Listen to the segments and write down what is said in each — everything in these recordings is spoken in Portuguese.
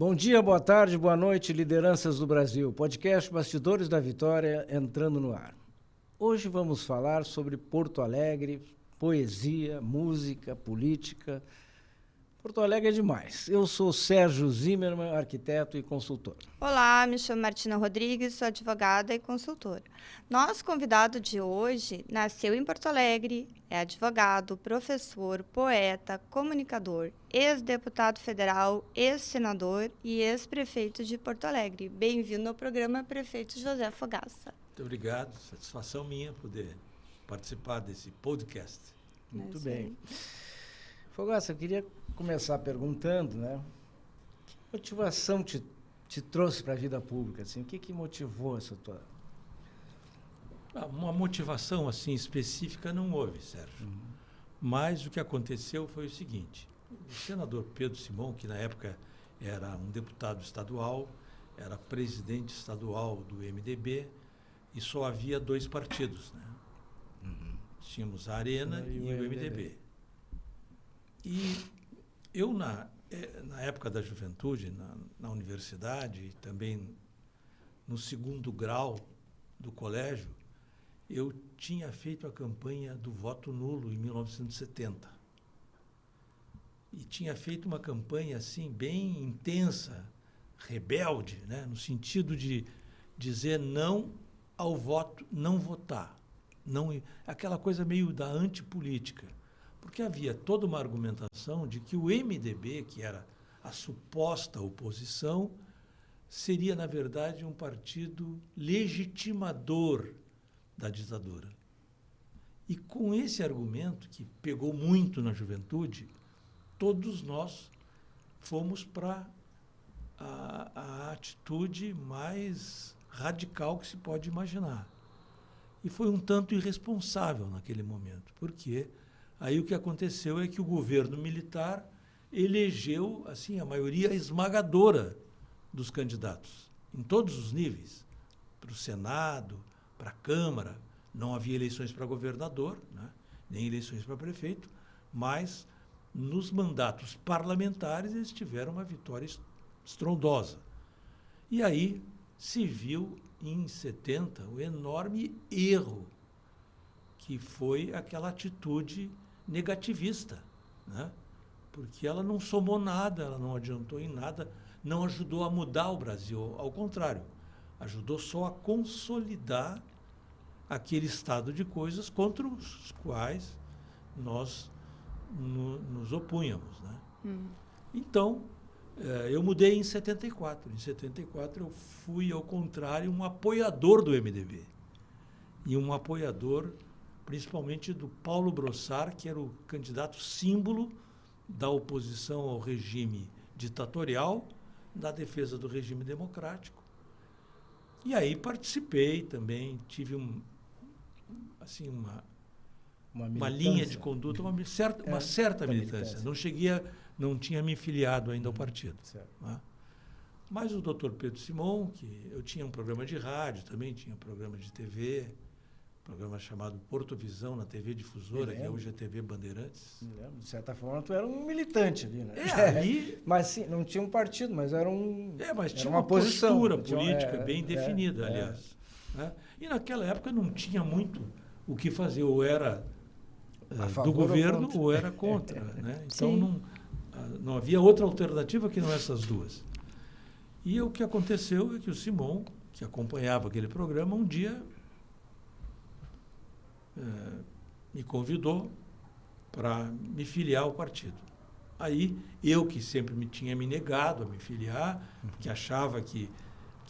Bom dia, boa tarde, boa noite, lideranças do Brasil. Podcast Bastidores da Vitória entrando no ar. Hoje vamos falar sobre Porto Alegre, poesia, música, política. Porto Alegre é demais. Eu sou Sérgio Zimmermann, arquiteto e consultor. Olá, me chamo Martina Rodrigues, sou advogada e consultora. Nosso convidado de hoje nasceu em Porto Alegre, é advogado, professor, poeta, comunicador, ex-deputado federal, ex-senador e ex-prefeito de Porto Alegre. Bem-vindo ao programa Prefeito José Fogaça. Muito obrigado, satisfação minha poder participar desse podcast. Muito bem. Fogaça, eu queria começar perguntando, né? Que motivação te trouxe para a vida pública? Assim? O que motivou essa tua... Uma motivação assim específica não houve, Sérgio. Mas o que aconteceu foi o seguinte. O senador Pedro Simão, que na época era um deputado estadual, era presidente estadual do MDB, e só havia dois partidos, né? Tínhamos a Arena e o MDB. E eu, na época da juventude, na universidade e também no segundo grau do colégio, eu tinha feito a campanha do voto nulo em 1970. E tinha feito uma campanha assim bem intensa, rebelde, né? No sentido de dizer não ao voto, não votar. Não, aquela coisa meio da antipolítica. Porque havia toda uma argumentação de que o MDB, que era a suposta oposição, seria, na verdade, um partido legitimador da ditadura. E com esse argumento, que pegou muito na juventude, todos nós fomos para a atitude mais radical que se pode imaginar. E foi um tanto irresponsável naquele momento, porque aí o que aconteceu é que o governo militar elegeu assim, a maioria esmagadora dos candidatos, em todos os níveis, para o Senado, para a Câmara. Não havia eleições para governador, né? Nem eleições para prefeito, mas nos mandatos parlamentares eles tiveram uma vitória estrondosa. E aí se viu, em 70, o enorme erro que foi aquela atitude negativista, né? Porque ela não somou nada, ela não adiantou em nada, não ajudou a mudar o Brasil, ao contrário, ajudou só a consolidar aquele estado de coisas contra os quais nós nos opunhamos, né? Então, eu mudei em 74. Em 74 eu fui, ao contrário, um apoiador do MDB. E um apoiador principalmente do Paulo Brossard, que era o candidato símbolo da oposição ao regime ditatorial, da defesa do regime democrático. E aí participei também, tive uma linha de conduta, uma certa militância. Não tinha me filiado ainda ao partido. Né? Mas o doutor Pedro Simão, que eu tinha um programa de rádio, também tinha um programa de TV, programa chamado Porto Visão, na TV Difusora, que hoje é TV Bandeirantes. De certa forma, tu era um militante ali, né? Ali... Mas sim, não tinha um partido, mas era um... mas tinha uma postura política bem definida, aliás. Né? E naquela época não tinha muito o que fazer, ou era do governo ou era contra. Né? Então não havia outra alternativa que não essas duas. E o que aconteceu é que o Simão, que acompanhava aquele programa, um dia me convidou para me filiar ao partido. Aí, eu que sempre tinha me negado a me filiar, porque achava que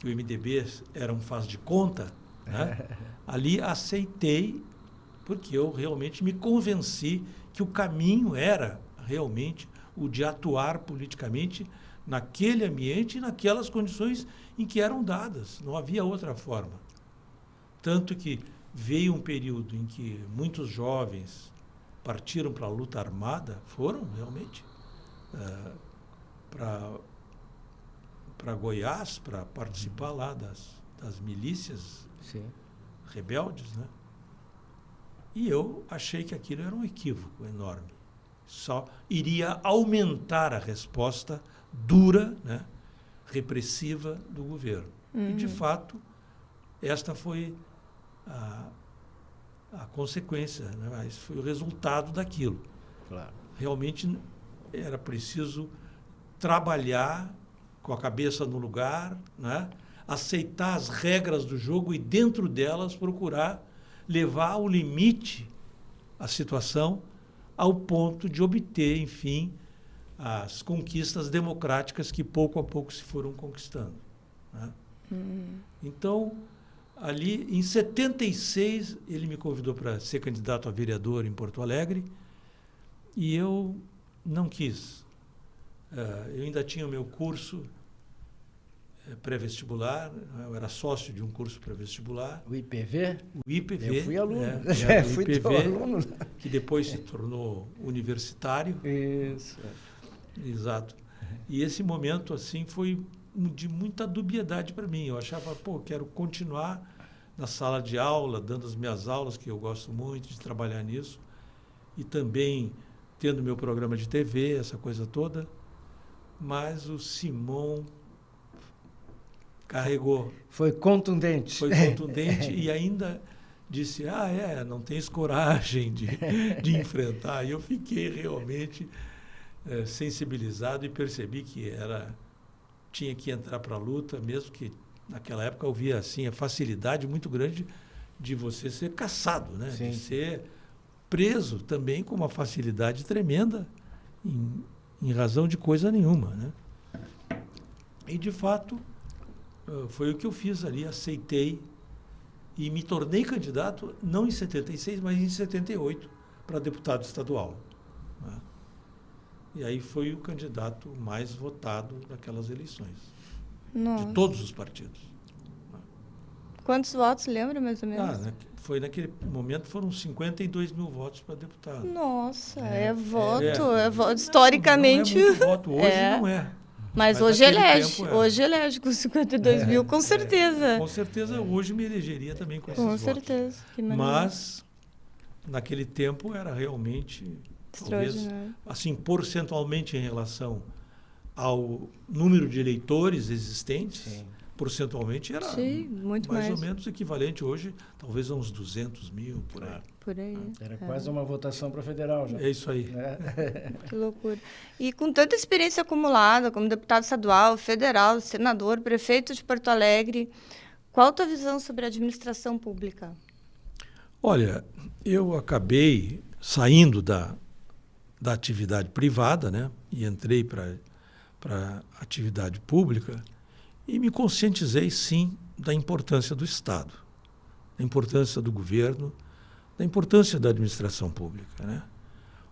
o MDB era um faz de conta, né? Ali aceitei, porque eu realmente me convenci que o caminho era realmente o de atuar politicamente naquele ambiente e naquelas condições em que eram dadas. Não havia outra forma. Tanto que veio um período em que muitos jovens partiram para a luta armada, foram realmente para Goiás, para participar lá das milícias rebeldes, né? E eu achei que aquilo era um equívoco enorme. Só iria aumentar a resposta dura, né, repressiva do governo. E, de fato, esta foi a consequência, né? Esse foi o resultado daquilo. Claro. Realmente era preciso trabalhar com a cabeça no lugar, né? Aceitar as regras do jogo e, dentro delas, procurar levar ao limite a situação ao ponto de obter, enfim, as conquistas democráticas que pouco a pouco se foram conquistando, né? Então, ali, em 76, ele me convidou para ser candidato a vereador em Porto Alegre e eu não quis. Eu ainda tinha o meu curso pré-vestibular, eu era sócio de um curso pré-vestibular. O IPV? O IPV. Eu fui aluno. O Fui IPV, teu aluno. que depois se tornou universitário. Isso. Exato. E esse momento, assim, foi de muita dubiedade para mim. Eu achava, quero continuar na sala de aula, dando as minhas aulas, que eu gosto muito de trabalhar nisso, e também tendo meu programa de TV, essa coisa toda. Mas o Simão carregou. Foi contundente. Foi contundente e ainda disse, não tens coragem de enfrentar. E eu fiquei realmente sensibilizado e percebi que tinha que entrar para a luta, mesmo que naquela época eu via assim, a facilidade muito grande de você ser caçado, né? Sim. De ser preso também com uma facilidade tremenda em razão de coisa nenhuma, né? E, de fato, foi o que eu fiz ali, aceitei e me tornei candidato, não em 76, mas em 78, para deputado estadual, né? E aí foi o candidato mais votado daquelas eleições, Nossa. de todos os partidos. Quantos votos, lembra mais ou menos? Foi naquele momento, foram 52 mil votos para deputado. Nossa, É, é voto. Historicamente. Não é muito voto, hoje não é. Mas hoje elege. tempo era. Hoje elege com 52 mil, com certeza. Com certeza, hoje me elegeria também com esses Com votos. certeza. Que maravilha. Mas, naquele tempo, era realmente, talvez, Extraordinário. assim, porcentualmente em relação ao número de eleitores existentes, Sim. porcentualmente era Sim, muito mais mais. ou menos equivalente hoje, talvez a uns 200 mil, por aí. Por aí. Era quase uma votação para federal já. É isso aí. Que loucura. E com tanta experiência acumulada, como deputado estadual, federal, senador, prefeito de Porto Alegre, qual a tua visão sobre a administração pública? Olha, eu acabei saindo da atividade privada, né, e entrei para a atividade pública e me conscientizei, sim, da importância do Estado, da importância do governo, da importância da administração pública, né?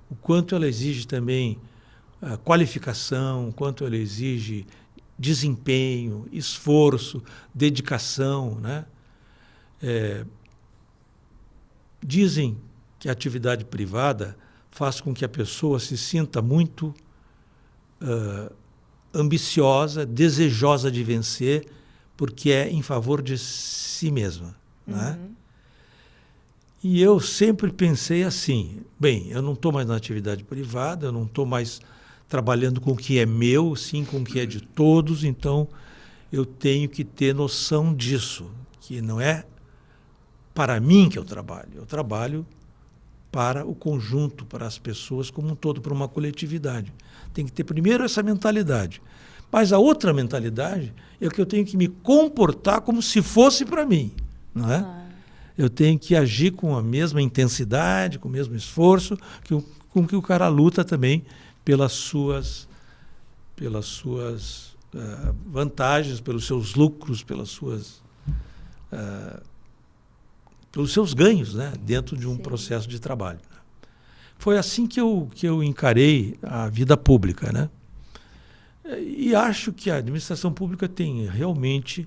O quanto ela exige também qualificação, o quanto ela exige desempenho, esforço, dedicação, né? Dizem que a atividade privada faz com que a pessoa se sinta muito ambiciosa, desejosa de vencer, porque é em favor de si mesma, né? E eu sempre pensei assim, bem, eu não estou mais na atividade privada, eu não estou mais trabalhando com o que é meu, sim com o que é de todos, então eu tenho que ter noção disso, que não é para mim que eu trabalho para o conjunto, para as pessoas como um todo, para uma coletividade. Tem que ter primeiro essa mentalidade. Mas a outra mentalidade é que eu tenho que me comportar como se fosse para mim, não é? Eu tenho que agir com a mesma intensidade, com o mesmo esforço, com que o cara luta também pelas suas vantagens, pelos seus lucros, pelos seus ganhos, né, dentro de um processo de trabalho. Foi assim que eu encarei a vida pública, né? E acho que a administração pública tem realmente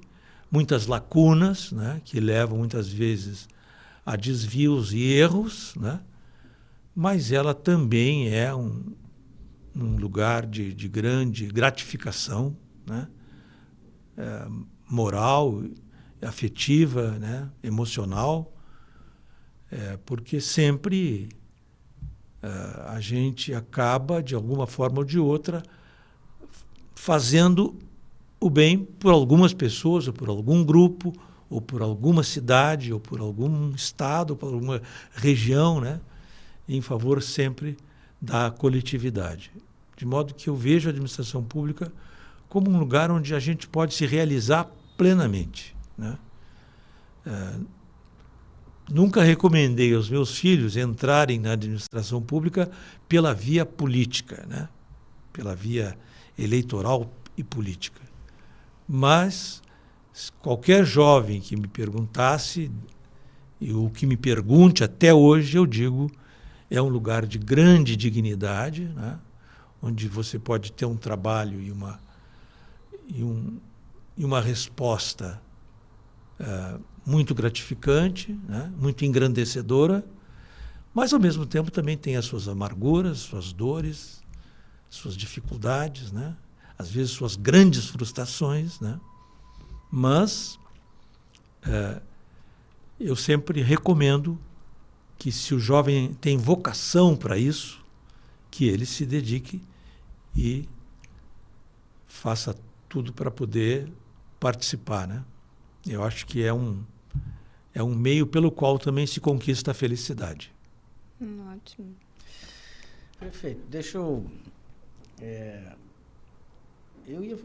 muitas lacunas, né, que levam muitas vezes a desvios e erros, né, mas ela também é um lugar de grande gratificação, né, moral, afetiva, né, emocional, porque sempre a gente acaba, de alguma forma ou de outra, fazendo o bem por algumas pessoas, ou por algum grupo, ou por alguma cidade, ou por algum estado, ou por alguma região, né? Em favor sempre da coletividade. De modo que eu vejo a administração pública como um lugar onde a gente pode se realizar plenamente, né? Nunca recomendei aos meus filhos entrarem na administração pública pela via política, né? Pela via eleitoral e política. Mas qualquer jovem que me perguntasse, e o que me pergunte até hoje, eu digo, é um lugar de grande dignidade, né? Onde você pode ter um trabalho e uma resposta muito gratificante, né? Muito engrandecedora, mas, ao mesmo tempo, também tem as suas amarguras, suas dores, suas dificuldades, né? Às vezes suas grandes frustrações, né? Mas eu sempre recomendo que, se o jovem tem vocação para isso, que ele se dedique e faça tudo para poder participar, né? Eu acho que é um meio pelo qual também se conquista a felicidade. Ótimo. Perfeito. Deixa eu...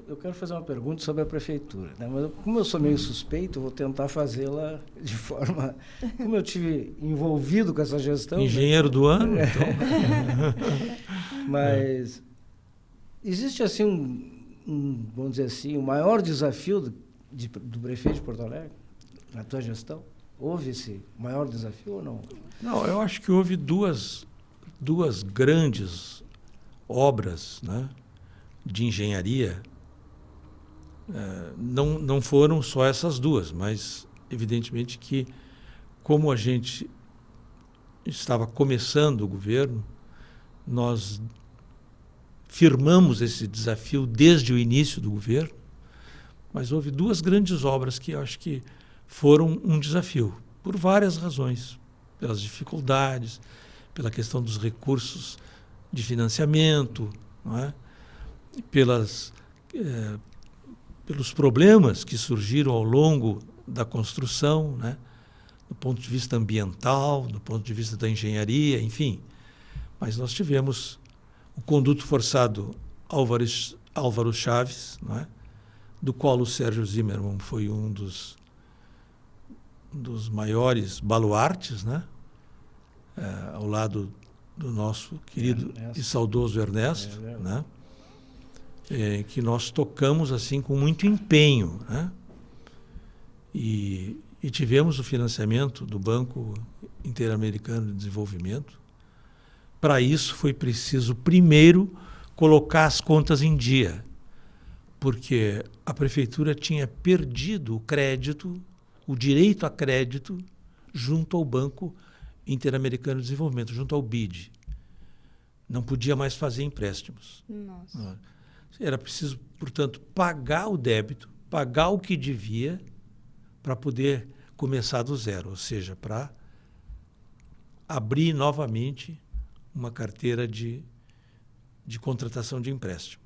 Eu quero fazer uma pergunta sobre a prefeitura, né? Mas como eu sou meio suspeito, eu vou tentar fazê-la de forma... Como eu tive envolvido com essa gestão... Engenheiro do ano, então. Mas existe, assim, vamos dizer assim, o maior desafio do prefeito de Porto Alegre, na tua gestão? Houve esse maior desafio ou não? Não, eu acho que houve duas grandes obras, né, de engenharia. Não foram só essas duas, mas evidentemente que, como a gente estava começando o governo, nós firmamos esse desafio desde o início do governo, mas houve duas grandes obras que eu acho que foram um desafio, por várias razões, pelas dificuldades, pela questão dos recursos de financiamento, não é? Pelos problemas que surgiram ao longo da construção, né? Do ponto de vista ambiental, do ponto de vista da engenharia, enfim. Mas nós tivemos o conduto forçado Álvaro Chaves, não é? Do qual o Sérgio Zimmermann foi um dos maiores baluartes, né? Ao lado do nosso querido e saudoso Ernesto, né? Que nós tocamos assim com muito empenho, né? E tivemos o financiamento do Banco Interamericano de Desenvolvimento. Para isso foi preciso primeiro colocar as contas em dia, porque a prefeitura tinha perdido o crédito, o direito a crédito, junto ao Banco Interamericano de Desenvolvimento, junto ao BID. Não podia mais fazer empréstimos. Nossa. Era preciso, portanto, pagar o débito, pagar o que devia, para poder começar do zero, ou seja, para abrir novamente uma carteira de contratação de empréstimo.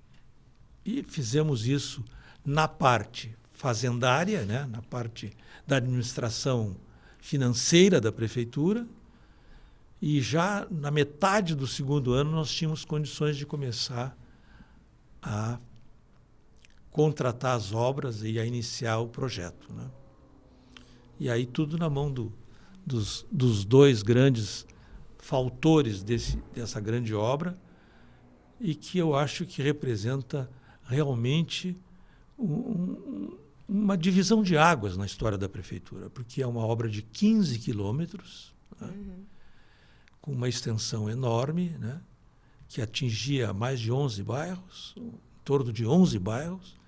E fizemos isso na parte fazendária, né, na parte da administração financeira da prefeitura, e já na metade do segundo ano nós tínhamos condições de começar a contratar as obras e a iniciar o projeto, né? E aí tudo na mão dos dois grandes fautores dessa grande obra, e que eu acho que representa realmente uma divisão de águas na história da prefeitura, porque é uma obra de 15 quilômetros, né? Com uma extensão enorme, né? Que atingia mais de 11 bairros, em torno de 11 bairros,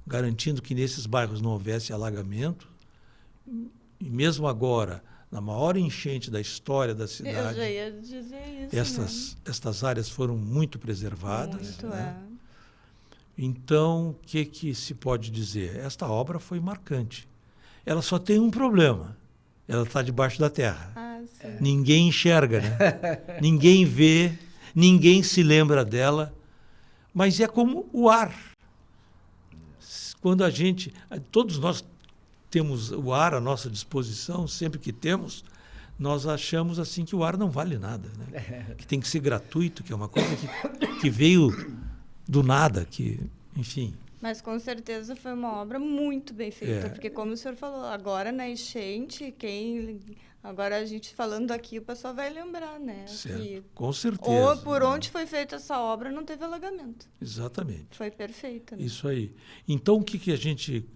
garantindo que nesses bairros não houvesse alagamento. E mesmo agora, na maior enchente da história da cidade, eu já ia dizer isso, estas áreas foram muito preservadas. Muito, né? Então, o que se pode dizer? Esta obra foi marcante. Ela só tem um problema. Ela está debaixo da terra. Sim. Ninguém enxerga, né? Ninguém vê, ninguém se lembra dela. Mas é como o ar. quando todos nós temos o ar à nossa disposição, sempre que temos, nós achamos assim que o ar não vale nada, né? Que tem que ser gratuito, que é uma coisa que veio do nada, que, enfim. Mas com certeza foi uma obra muito bem feita, porque como o senhor falou, agora na enchente, agora a gente falando aqui, o pessoal vai lembrar, né? Certo, que com certeza. ou por onde foi feita essa obra não teve alagamento. Exatamente. Foi perfeita. Né? Isso aí. Então, o que a gente,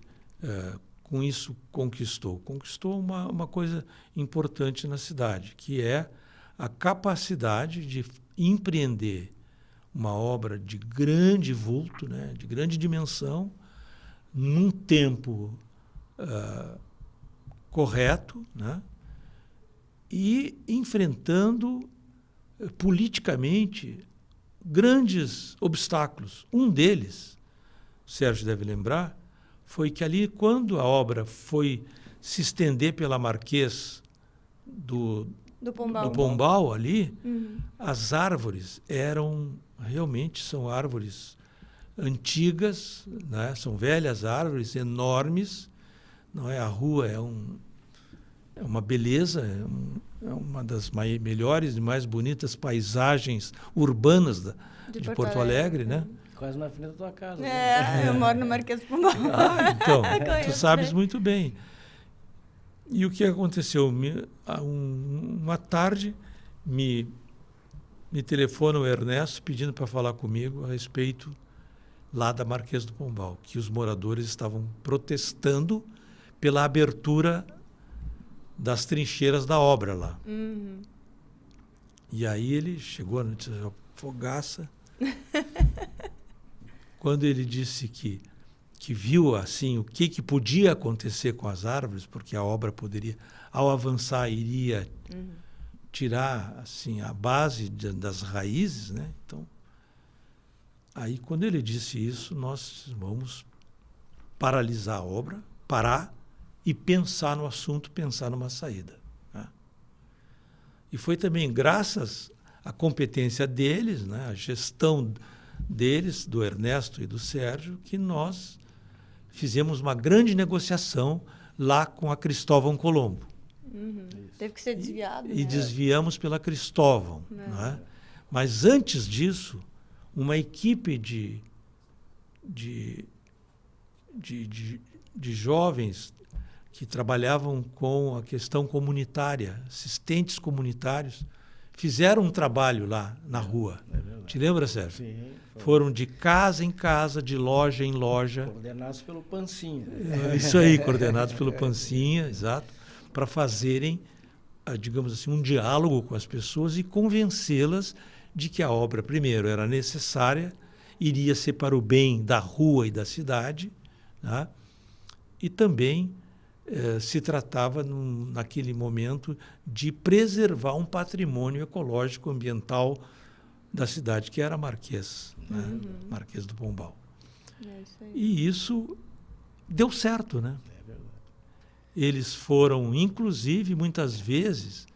com isso, conquistou? Conquistou uma coisa importante na cidade, que é a capacidade de empreender uma obra de grande vulto, né, de grande dimensão, num tempo correto, né, e enfrentando politicamente grandes obstáculos. Um deles, o Sérgio deve lembrar, foi que ali, quando a obra foi se estender pela Marquês do Pombal ali, as árvores realmente são árvores antigas, né? São velhas árvores, enormes, não é? A rua é uma beleza, é uma das melhores e mais bonitas paisagens urbanas de Porto Alegre, né? Quase na frente da tua casa. Eu moro no Marquês do Pombal. Então, tu sabes muito bem. E o que aconteceu? Uma tarde, me telefona o Ernesto pedindo para falar comigo a respeito lá da Marquês do Pombal, que os moradores estavam protestando pela abertura das trincheiras da obra lá. E aí ele chegou, fogaça. Quando ele disse que viu assim o que podia acontecer com as árvores, porque a obra poderia, ao avançar, iria tirar assim a base das raízes, né? Então, aí quando ele disse isso, nós vamos paralisar a obra, parar e pensar no assunto, pensar numa saída, né? E foi também graças à competência deles, né, a gestão deles, do Ernesto e do Sérgio, que nós fizemos uma grande negociação lá com a Cristóvão Colombo. Teve que ser desviado. E desviamos pela Cristóvão. Né? Mas antes disso, uma equipe de jovens que trabalhavam com a questão comunitária, assistentes comunitários, fizeram um trabalho lá na rua. Te lembra, Sérgio? Sim. Foram de casa em casa, de loja em loja. Coordenados pelo Pancinha. Isso aí, coordenados pelo Pancinha, exato, para fazerem, digamos assim, um diálogo com as pessoas e convencê-las de que a obra, primeiro, era necessária, iria ser para o bem da rua e da cidade, né? E também se tratava, naquele momento, de preservar um patrimônio ecológico ambiental da cidade, que era a Marquês, né? Marquês do Pombal. E isso deu certo, né? Eles foram, inclusive, muitas vezes,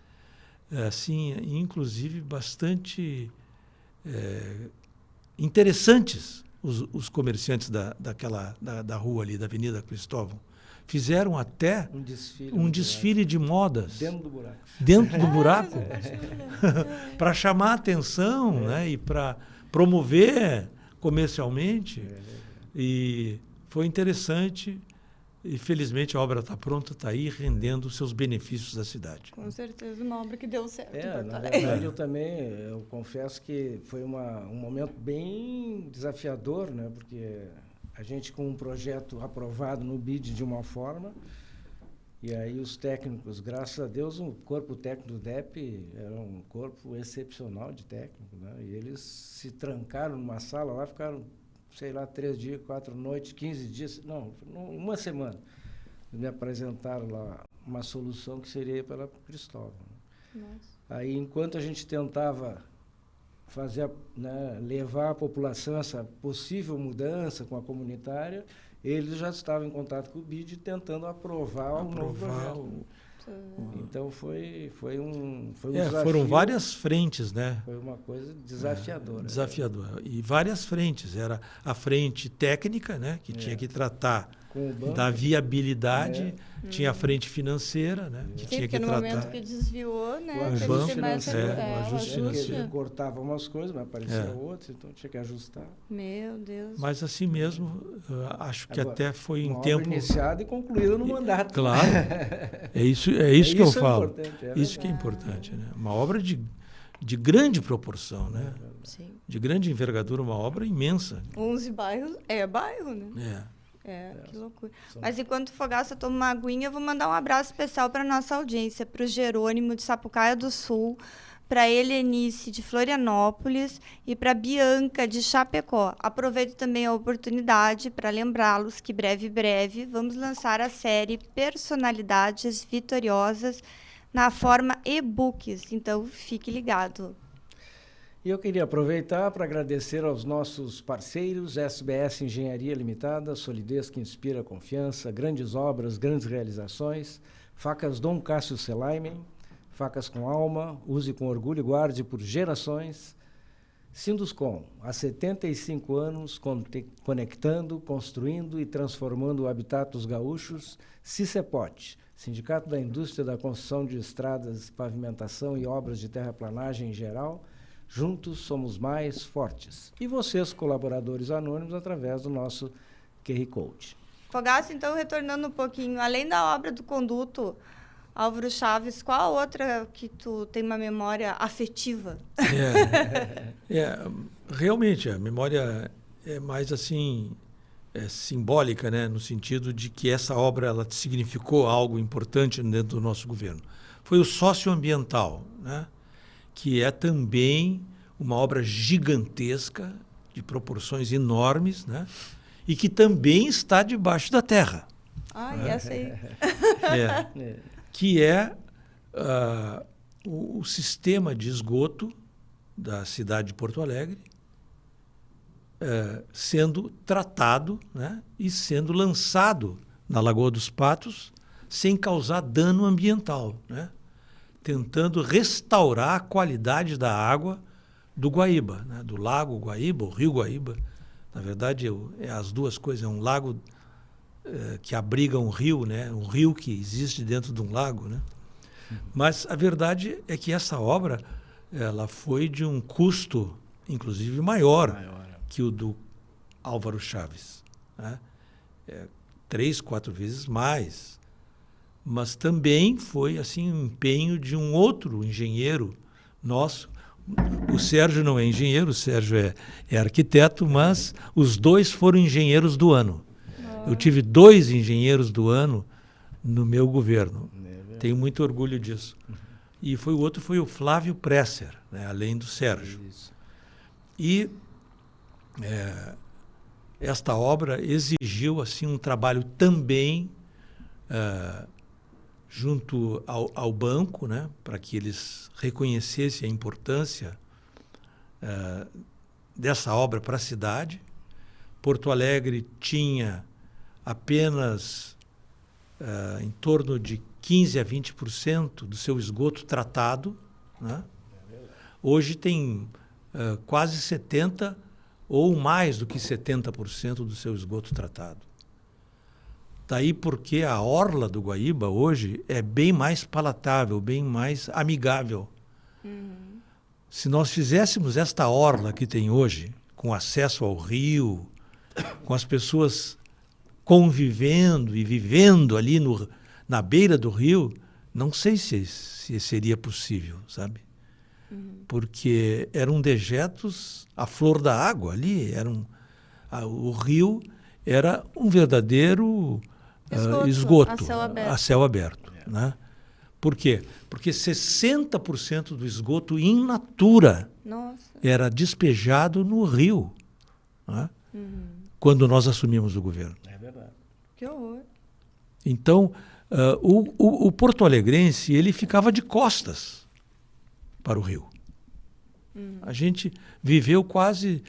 assim, inclusive bastante interessantes, os comerciantes da rua ali, da Avenida Cristóvão. Fizeram até um desfile de modas. Dentro do buraco. Para chamar a atenção, né? E para promover comercialmente. E foi interessante. E, felizmente, a obra está pronta, está aí, rendendo os seus benefícios à cidade. Com certeza, uma obra que deu certo. Na verdade, eu confesso que foi um momento bem desafiador, né? Porque a gente com um projeto aprovado no BID de uma forma, e aí os técnicos, graças a Deus, o corpo técnico do DEP era um corpo excepcional de técnico, né? E eles se trancaram numa sala lá, ficaram, sei lá, 3 dias, 4 noites, 15 dias, uma semana. Me apresentaram lá uma solução que seria pela Cristóvão. Aí, enquanto a gente tentava fazer, né, levar à população essa possível mudança com a comunitária, eles já estavam em contato com o BID tentando aprovar um novo projeto. Então foi um desafio. Foram várias frentes, né? Foi uma coisa desafiadora. Desafiadora. E várias frentes. Era a frente técnica, né? Que tinha que tratar Com o banco, da viabilidade. Tinha a frente financeira, né? Que Sim, tinha porque que no tratar. momento que desviou, né? o teve que ajuste ter mais financeiro, o ajuste financeiro. Ele cortava umas coisas, mas aparecia outras, então tinha que ajustar. Meu Deus. Mas assim mesmo, acho que Agora, até foi em uma tempo... obra iniciada e concluída no mandato. Claro. É isso que eu falo. Importante, Isso que é importante, né? Uma obra de grande proporção, né? Sim. De grande envergadura, uma obra imensa. 11 bairros é bairro, né? Que loucura. Mas enquanto o Fogaça toma uma aguinha, eu vou mandar um abraço especial para nossa audiência, para o Jerônimo de Sapucaia do Sul, para a Helenice de Florianópolis e para a Bianca de Chapecó. Aproveito também a oportunidade para lembrá-los que breve vamos lançar a série Personalidades Vitoriosas na forma e-books, então fique ligado. E eu queria aproveitar para agradecer aos nossos parceiros, SBS Engenharia Limitada, solidez que inspira confiança, grandes obras, grandes realizações, Facas Dom Cássio Selaimen, facas com alma, use com orgulho e guarde por gerações. Sinduscom, há 75 anos, conectando, construindo e transformando o habitat dos gaúchos. Cicepote, Sindicato da Indústria da Construção de Estradas, Pavimentação e Obras de Terraplanagem em geral. Juntos somos mais fortes. E vocês, colaboradores anônimos, através do nosso QR Code. Fogaça, então, retornando um pouquinho, além da obra do conduto Álvaro Chaves, qual a outra que tu tem uma memória afetiva? Realmente, a memória é mais assim, simbólica, né? No sentido de que essa obra ela significou algo importante dentro do nosso governo. Foi o socioambiental, né? Que é também uma obra gigantesca, de proporções enormes, né? E que também está debaixo da terra. Essa aí. Que é o sistema de esgoto da cidade de Porto Alegre sendo tratado, né? E sendo lançado na Lagoa dos Patos sem causar dano ambiental, né? Tentando restaurar a qualidade da água do Guaíba, né? Do lago Guaíba, o rio Guaíba. Na verdade, é as duas coisas. É um lago que abriga um rio, né? Um rio que existe dentro de um lago, né? Mas a verdade é que essa obra ela foi de um custo, inclusive, maior que o do Álvaro Chaves, né? 3, 4 vezes mais. Mas também foi assim um empenho de um outro engenheiro nosso. O Sérgio não é engenheiro, o Sérgio é arquiteto, mas os dois foram engenheiros do ano. Eu tive 2 engenheiros do ano no meu governo. Tenho muito orgulho disso. E o outro foi o Flávio Presser, né, além do Sérgio. E esta obra exigiu assim um trabalho também junto ao banco, né, para que eles reconhecessem a importância dessa obra para a cidade. Porto Alegre tinha apenas em torno de 15% a 20% do seu esgoto tratado, né? Hoje tem quase 70% ou mais do que 70% do seu esgoto tratado. Daí porque a orla do Guaíba hoje é bem mais palatável, bem mais amigável. Se nós fizéssemos esta orla que tem hoje, com acesso ao rio, com as pessoas convivendo e vivendo ali na beira do rio, não sei se seria possível, sabe? Porque eram dejetos à flor da água ali, o rio era um verdadeiro esgoto a céu aberto, né? Por quê? Porque 60% do esgoto in natura era despejado no rio, né? Quando nós assumimos o governo. É verdade. Que horror. Então, o porto-alegrense ele ficava de costas para o rio. A gente viveu quase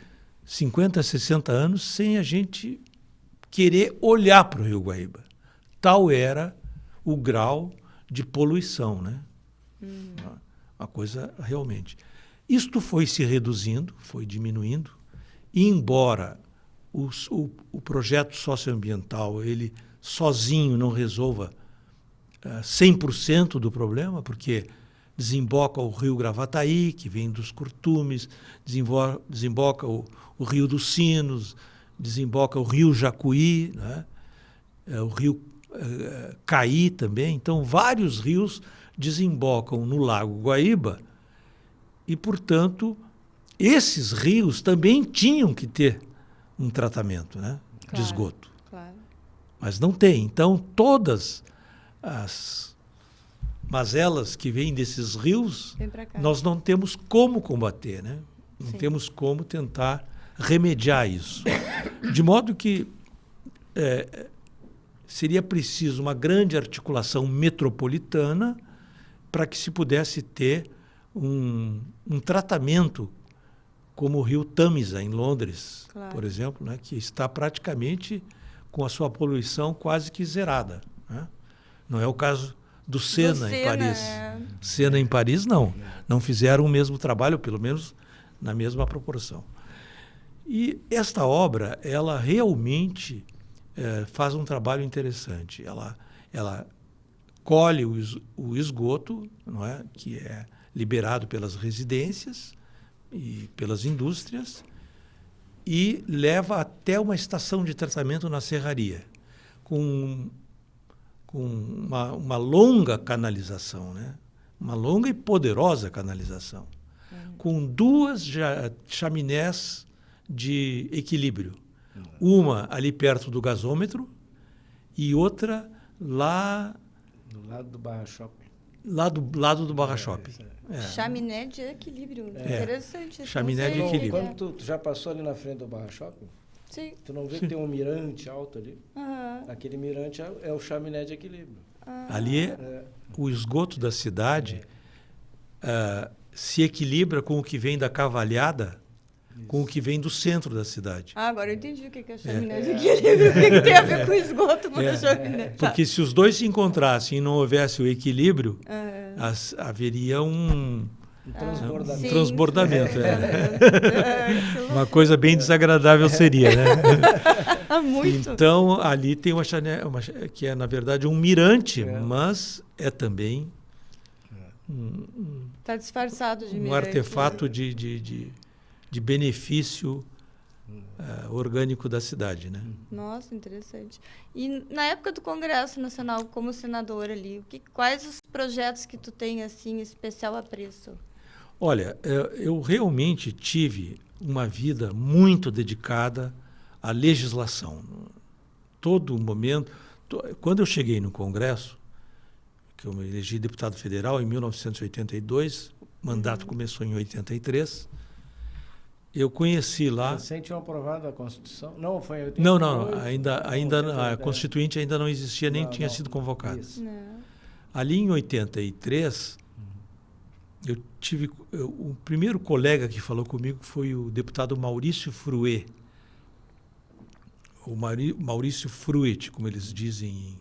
50, 60 anos sem a gente querer olhar para o Rio Guaíba. Tal era o grau de poluição, né? Uma coisa realmente. Isto foi se reduzindo, foi diminuindo, e embora o projeto socioambiental ele sozinho não resolva 100% do problema, porque desemboca o rio Gravataí, que vem dos curtumes, desemboca o rio dos Sinos, desemboca o rio Jacuí, né? O rio Caí também. Então, vários rios desembocam no Lago Guaíba e, portanto, esses rios também tinham que ter um tratamento, né? De esgoto. Claro. Mas não tem. Então, todas as mazelas que vêm desses rios, nós não temos como combater, né? Não temos como tentar remediar isso. De modo que seria preciso uma grande articulação metropolitana para que se pudesse ter um tratamento como o rio Tamisa, em Londres, por exemplo, né? Que está praticamente com a sua poluição quase que zerada, né? Não é o caso do Sena em Paris. Sena em Paris, não fizeram o mesmo trabalho, pelo menos na mesma proporção. E esta obra, ela realmente faz um trabalho interessante. Ela colhe o esgoto, não é? Que é liberado pelas residências e pelas indústrias e leva até uma estação de tratamento na serraria, com uma longa canalização, né? Uma longa e poderosa canalização, com 2 chaminés de equilíbrio. Uma ali perto do gasômetro e outra lá... Do lado do Barra Shopping. Lá do lado do Barra Shopping. Chaminé de equilíbrio. Interessante isso. Chaminé de equilíbrio. Quando tu já passou ali na frente do Barra Shopping? Sim. Tu não vê que tem um mirante alto ali? Aquele mirante é o chaminé de equilíbrio. Ali o esgoto da cidade se equilibra com o que vem da Cavalhada, com o que vem do centro da cidade. Agora eu entendi o que é chaminé de equilíbrio. O que tem a ver com esgoto com a chaminé? Porque se os dois se encontrassem e não houvesse o equilíbrio, haveria um transbordamento. Uma coisa bem desagradável seria, né? Muito. Então, ali tem uma que é, na verdade, um mirante, mas é também Está disfarçado de mirante. Um artefato de benefício orgânico da cidade, né? Nossa, interessante. E na época do Congresso Nacional, como senador ali, quais os projetos que tu tem assim especial apreço? Olha, eu realmente tive uma vida muito dedicada à legislação. Todo momento, quando eu cheguei no Congresso, que eu me elegi deputado federal em 1982, o mandato começou em 83. Eu conheci lá... Recém tinham aprovado a Constituição? Não, foi em 82? Não, ainda a Constituinte ainda não existia, nem tinha sido convocada. Ali em 83, eu tive... O primeiro colega que falou comigo foi o deputado Maurício Fruet. O Maurício Fruet, como eles dizem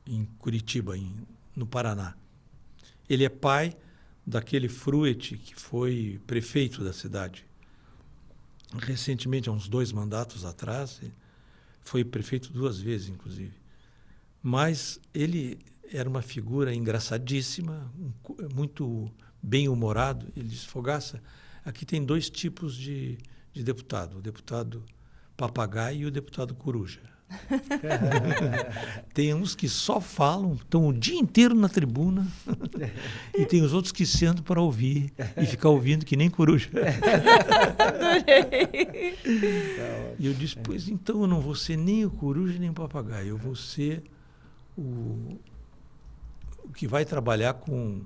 em Curitiba, no Paraná. Ele é pai daquele Fruet que foi prefeito da cidade. Recentemente, há uns 2 mandatos atrás, foi prefeito 2 vezes, inclusive. Mas ele era uma figura engraçadíssima, muito bem-humorado. Ele disse: Fogaça, aqui tem 2 tipos de deputado, o deputado papagaio e o deputado coruja. Tem uns que só falam, estão o dia inteiro na tribuna, e tem os outros que sentam para ouvir e ficar ouvindo que nem coruja. E eu disse: pois então eu não vou ser nem o coruja nem o papagaio, eu vou ser o que vai trabalhar com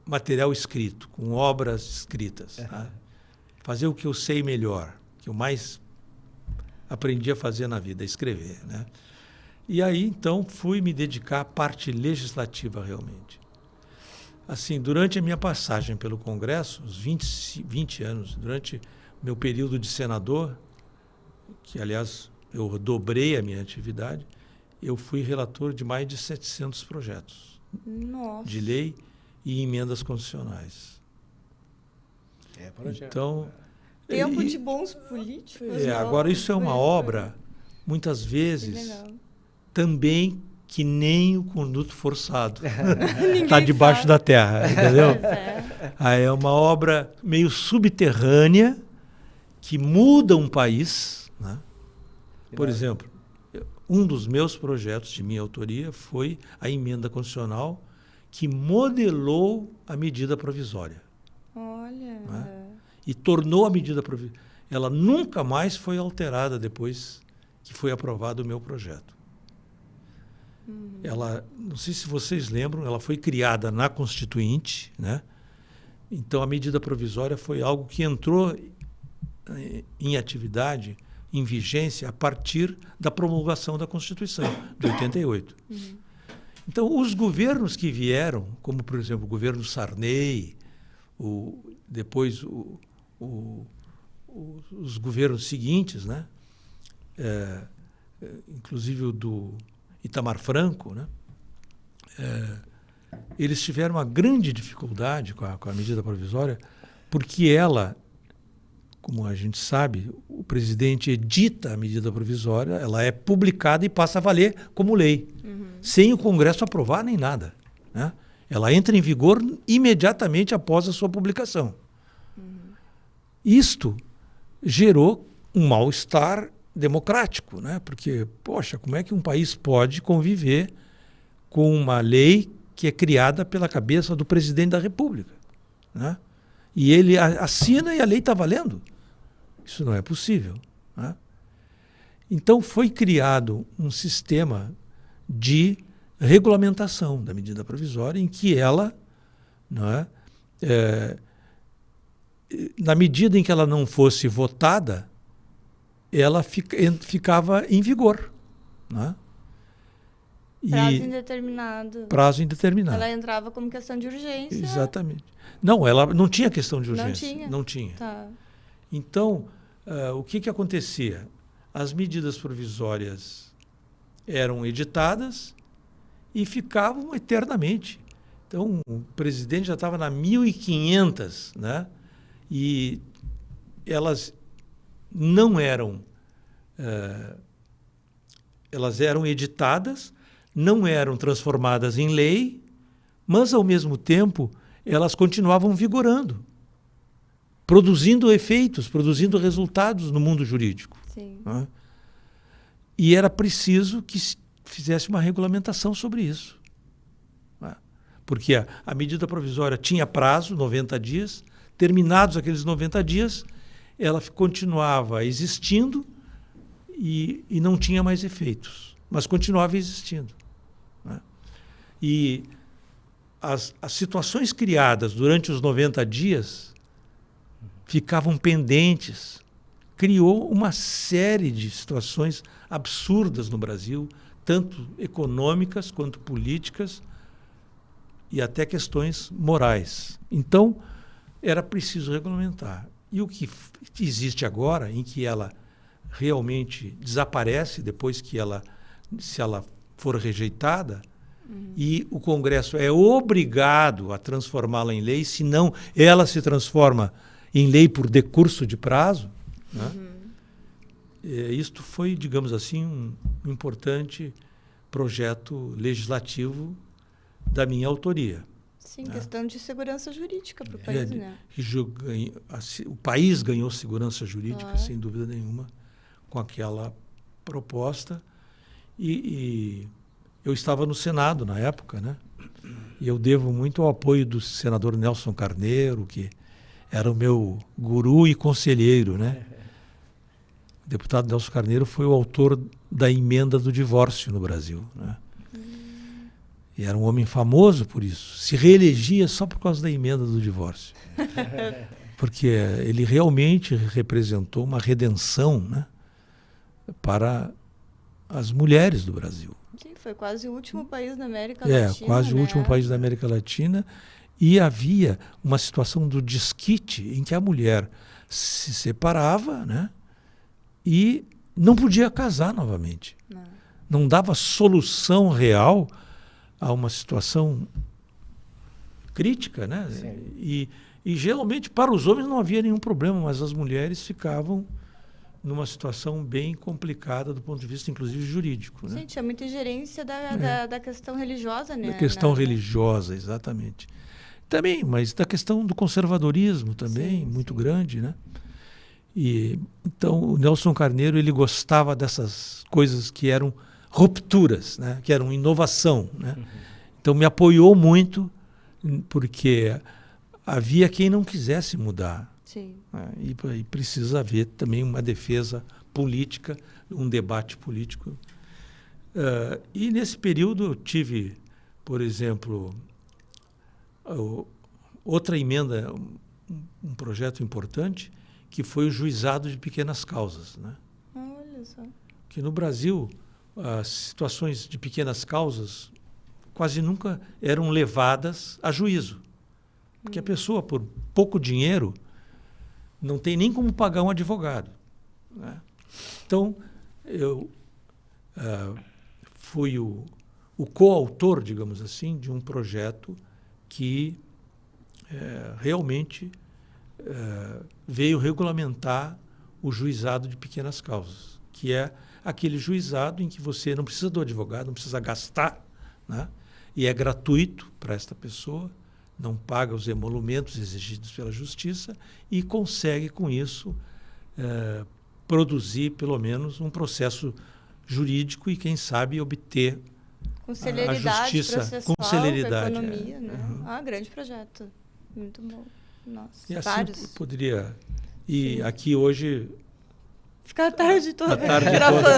material escrito, com obras escritas, tá? Fazer o que eu sei melhor, que eu mais aprendi a fazer na vida, escrever, né? E aí, então, fui me dedicar à parte legislativa realmente. Assim, durante a minha passagem pelo Congresso, os 20 anos, durante meu período de senador, que, aliás, eu dobrei a minha atividade, eu fui relator de mais de 700 projetos de lei e emendas constitucionais. Então, tempo de bons políticos. Agora, isso é uma obra, muitas vezes, também que nem o conduto forçado. Está debaixo da terra, entendeu? É uma obra meio subterrânea que muda um país, né? Por exemplo, um dos meus projetos de minha autoria foi a emenda constitucional que modelou a medida provisória. Olha. Né? E tornou a medida provisória. Ela nunca mais foi alterada depois que foi aprovado o meu projeto. Ela, não sei se vocês lembram, ela foi criada na Constituinte, né? Então a medida provisória foi algo que entrou em atividade, em vigência, a partir da promulgação da Constituição de 88. Então os governos que vieram, como por exemplo o governo Sarney, depois os governos seguintes, né? Inclusive o do Itamar Franco, né? Eles tiveram uma grande dificuldade com a medida provisória, porque ela, como a gente sabe, o presidente edita a medida provisória, ela é publicada e passa a valer como lei, sem o Congresso aprovar nem nada, né? Ela entra em vigor imediatamente após a sua publicação. Isto gerou um mal-estar democrático, né? Porque, poxa, como é que um país pode conviver com uma lei que é criada pela cabeça do presidente da República, né? E ele assina e a lei está valendo? Isso não é possível, né? Então foi criado um sistema de regulamentação da medida provisória em que ela, não é, na medida em que ela não fosse votada, ela ficava em vigor, né? Prazo indeterminado. Prazo indeterminado. Ela entrava como questão de urgência. Exatamente. Não, ela não tinha questão de urgência. Não tinha? Não tinha. Tá. Então, o que acontecia? As medidas provisórias eram editadas e ficavam eternamente. Então, o presidente já estava na 1500, né? E elas não eram... elas eram editadas, não eram transformadas em lei, mas, ao mesmo tempo, elas continuavam vigorando, produzindo efeitos, produzindo resultados no mundo jurídico. Sim. Né? E era preciso que se fizesse uma regulamentação sobre isso. Né? Porque a medida provisória tinha prazo, 90 dias, terminados aqueles 90 dias, ela continuava existindo e não tinha mais efeitos, mas continuava existindo. Né? E as situações criadas durante os 90 dias ficavam pendentes. Criou uma série de situações absurdas no Brasil, tanto econômicas quanto políticas e até questões morais. Então, era preciso regulamentar. E o que existe agora, em que ela realmente desaparece depois que se ela for rejeitada, e o Congresso é obrigado a transformá-la em lei, senão ela se transforma em lei por decurso de prazo, né? Isto foi, digamos assim, um importante projeto legislativo da minha autoria. Sim, questão de segurança jurídica para o país, né? O país ganhou segurança jurídica, sem dúvida nenhuma, com aquela proposta. E eu estava no Senado na época, né? E eu devo muito ao apoio do senador Nelson Carneiro, que era o meu guru e conselheiro, né? O deputado Nelson Carneiro foi o autor da emenda do divórcio no Brasil, né? E era um homem famoso por isso. Se reelegia só por causa da emenda do divórcio. Porque ele realmente representou uma redenção, né, para as mulheres do Brasil. Sim, foi quase o último país da América Latina. Quase o último país da América Latina. E havia uma situação do desquite em que a mulher se separava, né, e não podia casar novamente. não dava solução real a uma situação crítica, né? E geralmente para os homens não havia nenhum problema, mas as mulheres ficavam numa situação bem complicada do ponto de vista, inclusive, jurídico. Né? Sim, tinha muita ingerência da questão religiosa, né? Da questão religiosa, exatamente. Também, mas da questão do conservadorismo também, muito grande, né? E, então, o Nelson Carneiro, ele gostava dessas coisas que eram rupturas, né? Que eram inovação, né? Então, me apoiou muito, porque havia quem não quisesse mudar. Sim. Né? E precisa haver também uma defesa política, um debate político. E nesse período eu tive, por exemplo, outra emenda, um projeto importante, que foi o juizado de pequenas causas. Né? Olha só. Que no Brasil, as situações de pequenas causas quase nunca eram levadas a juízo. Porque a pessoa, por pouco dinheiro, não tem nem como pagar um advogado. Né? Então, eu fui o coautor, digamos assim, de um projeto que realmente veio regulamentar o juizado de pequenas causas, que é aquele juizado em que você não precisa do advogado, não precisa gastar, né? E é gratuito para esta pessoa, não paga os emolumentos exigidos pela justiça e consegue, com isso, produzir, pelo menos, um processo jurídico e, quem sabe, obter com celeridade a justiça processual, com celeridade. Com economia, né? Grande projeto. Muito bom. Nossa, e assim vários. Poderia... E Sim. Aqui hoje... Ficar a tarde toda,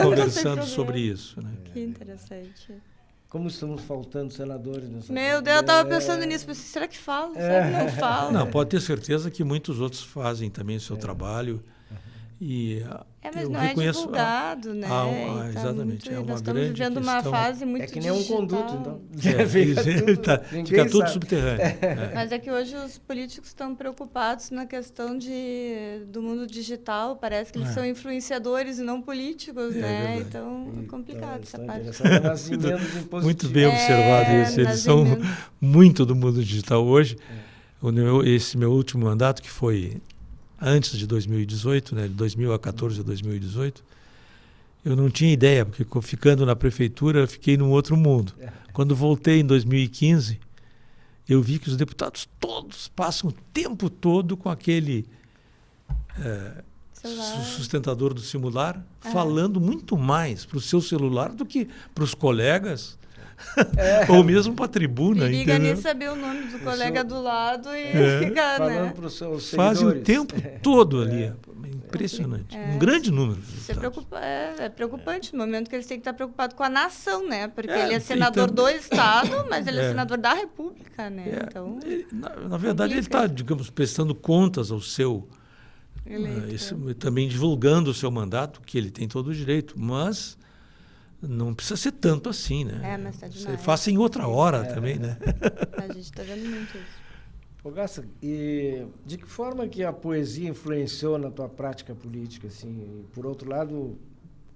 conversando sobre isso. Né? Que interessante. Como estamos faltando senadores nessa Meu Deus, eu estava pensando nisso. Pensei, será que falo? Será que não falo? Não, pode ter certeza que muitos outros fazem também o seu trabalho. E mas não é divulgado, né? Exatamente. Nós uma estamos vivendo uma fase muito que nem digital. um conduto, então. Fica tudo subterrâneo. Mas é que hoje os políticos estão preocupados na questão do mundo digital. Parece que eles são influenciadores e não políticos, né? Verdade. Então é complicado essa parte. Muito bem observado isso. Eles são muito do mundo digital hoje. Esse meu último mandato, que foi antes de 2018, né, de 2014 a 2018, eu não tinha ideia, porque ficando na prefeitura eu fiquei num outro mundo. Quando voltei em 2015, eu vi que os deputados todos passam o tempo todo com aquele sustentador do celular, falando muito mais para o seu celular do que para os colegas. Ou mesmo para a tribuna. Não liga nem saber o nome do colega do lado e fica, falando né? para os seus seguidores. Fazem o tempo todo ali. Impressionante. Um grande número. Isso é preocupante no momento que eles têm que estar preocupados com a nação, né? Porque ele é senador do Estado, mas ele é senador da República, né? Então, na verdade, ele está, digamos, prestando contas ao seu... também divulgando o seu mandato, que ele tem todo o direito, mas... Não precisa ser tanto assim, né? Mas tá demais. Faça em outra hora também, né? A gente está vendo muito isso. Ô, Gassa, e de que forma que a poesia influenciou na tua prática política? Assim? E, por outro lado,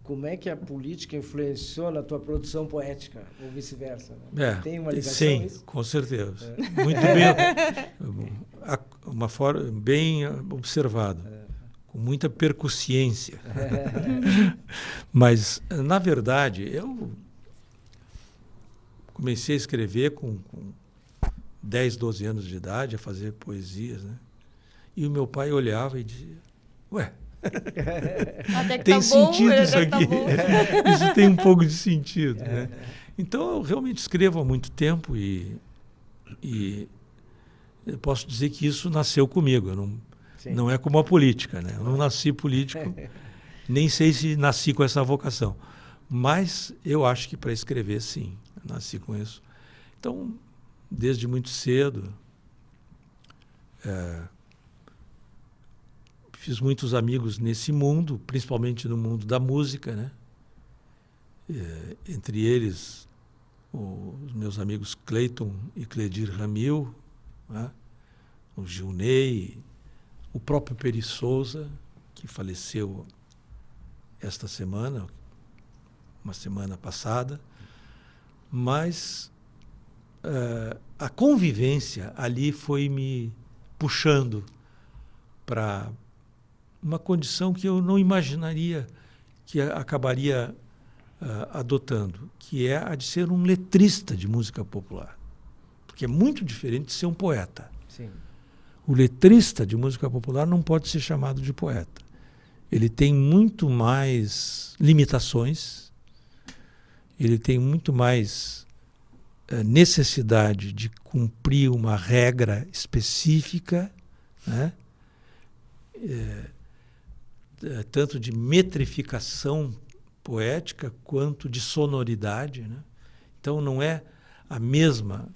como é que a política influenciou na tua produção poética, ou vice-versa? Né? Tem uma ligação? Sim, isso? Com certeza. Muito bem. Uma forma bem observada. Com muita percussiência. Mas, na verdade, eu comecei a escrever com 10, 12 anos de idade, a fazer poesias, né? E o meu pai olhava e dizia, ué, até que tem tá sentido bom, isso aqui. Tá Isso tem um pouco de sentido. Né? Então, eu realmente escrevo há muito tempo e eu posso dizer que isso nasceu comigo. Não é como a política, né? Eu não nasci político, nem sei se nasci com essa vocação. Mas eu acho que para escrever, sim, eu nasci com isso. Então, desde muito cedo, fiz muitos amigos nesse mundo, principalmente no mundo da música, né? Entre eles, os meus amigos Cleiton e Cledir Ramil, né? O Gilney, o próprio Peri Souza, que faleceu esta semana, uma semana passada, mas a convivência ali foi me puxando para uma condição que eu não imaginaria que acabaria adotando, que é a de ser um letrista de música popular. Porque é muito diferente de ser um poeta. Sim. O letrista de música popular não pode ser chamado de poeta. Ele tem muito mais limitações, ele tem muito mais necessidade de cumprir uma regra específica, né? Tanto de metrificação poética quanto de sonoridade, né? Então não é a mesma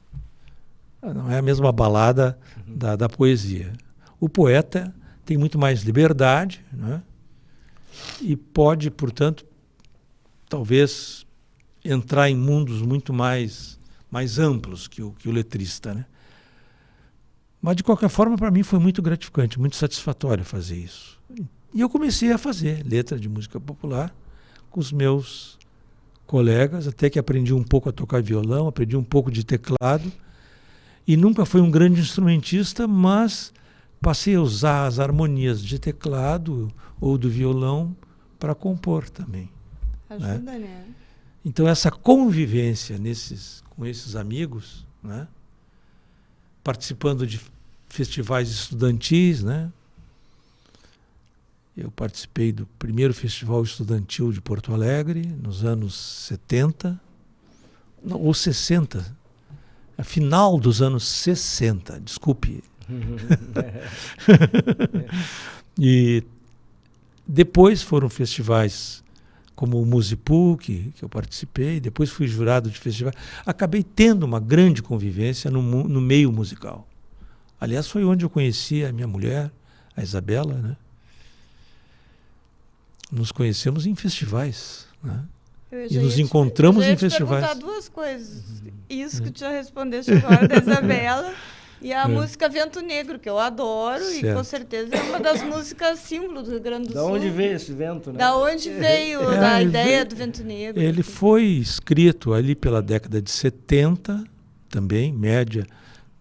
balada da poesia. O poeta tem muito mais liberdade, né? E pode, portanto, talvez entrar em mundos muito mais amplos que o letrista, né? Mas, de qualquer forma, para mim foi muito gratificante, muito satisfatório fazer isso. E eu comecei a fazer letra de música popular com os meus colegas, até que aprendi um pouco a tocar violão, aprendi um pouco de teclado, e nunca fui um grande instrumentista, mas passei a usar as harmonias de teclado ou do violão para compor também. Ajuda, né? Então, essa convivência com esses amigos, né? Participando de festivais estudantis, né? Eu participei do primeiro festival estudantil de Porto Alegre, nos anos 70, ou 60, a final dos anos 60, desculpe. E depois foram festivais como o Musipuc, que eu participei, depois fui jurado de festival. Acabei tendo uma grande convivência no meio musical. Aliás, foi onde eu conheci a minha mulher, a Isabela, né? Nos conhecemos em festivais, né? E nos encontramos em festivais. Eu ia te perguntar duas coisas. Isso que tu já respondeste agora da Isabela e a música Vento Negro, que eu adoro, certo. E com certeza é uma das músicas símbolo do Rio Grande do Sul. Da onde veio esse vento, né? Da onde veio a ideia do Vento Negro? Ele foi escrito ali pela década de 70, também, média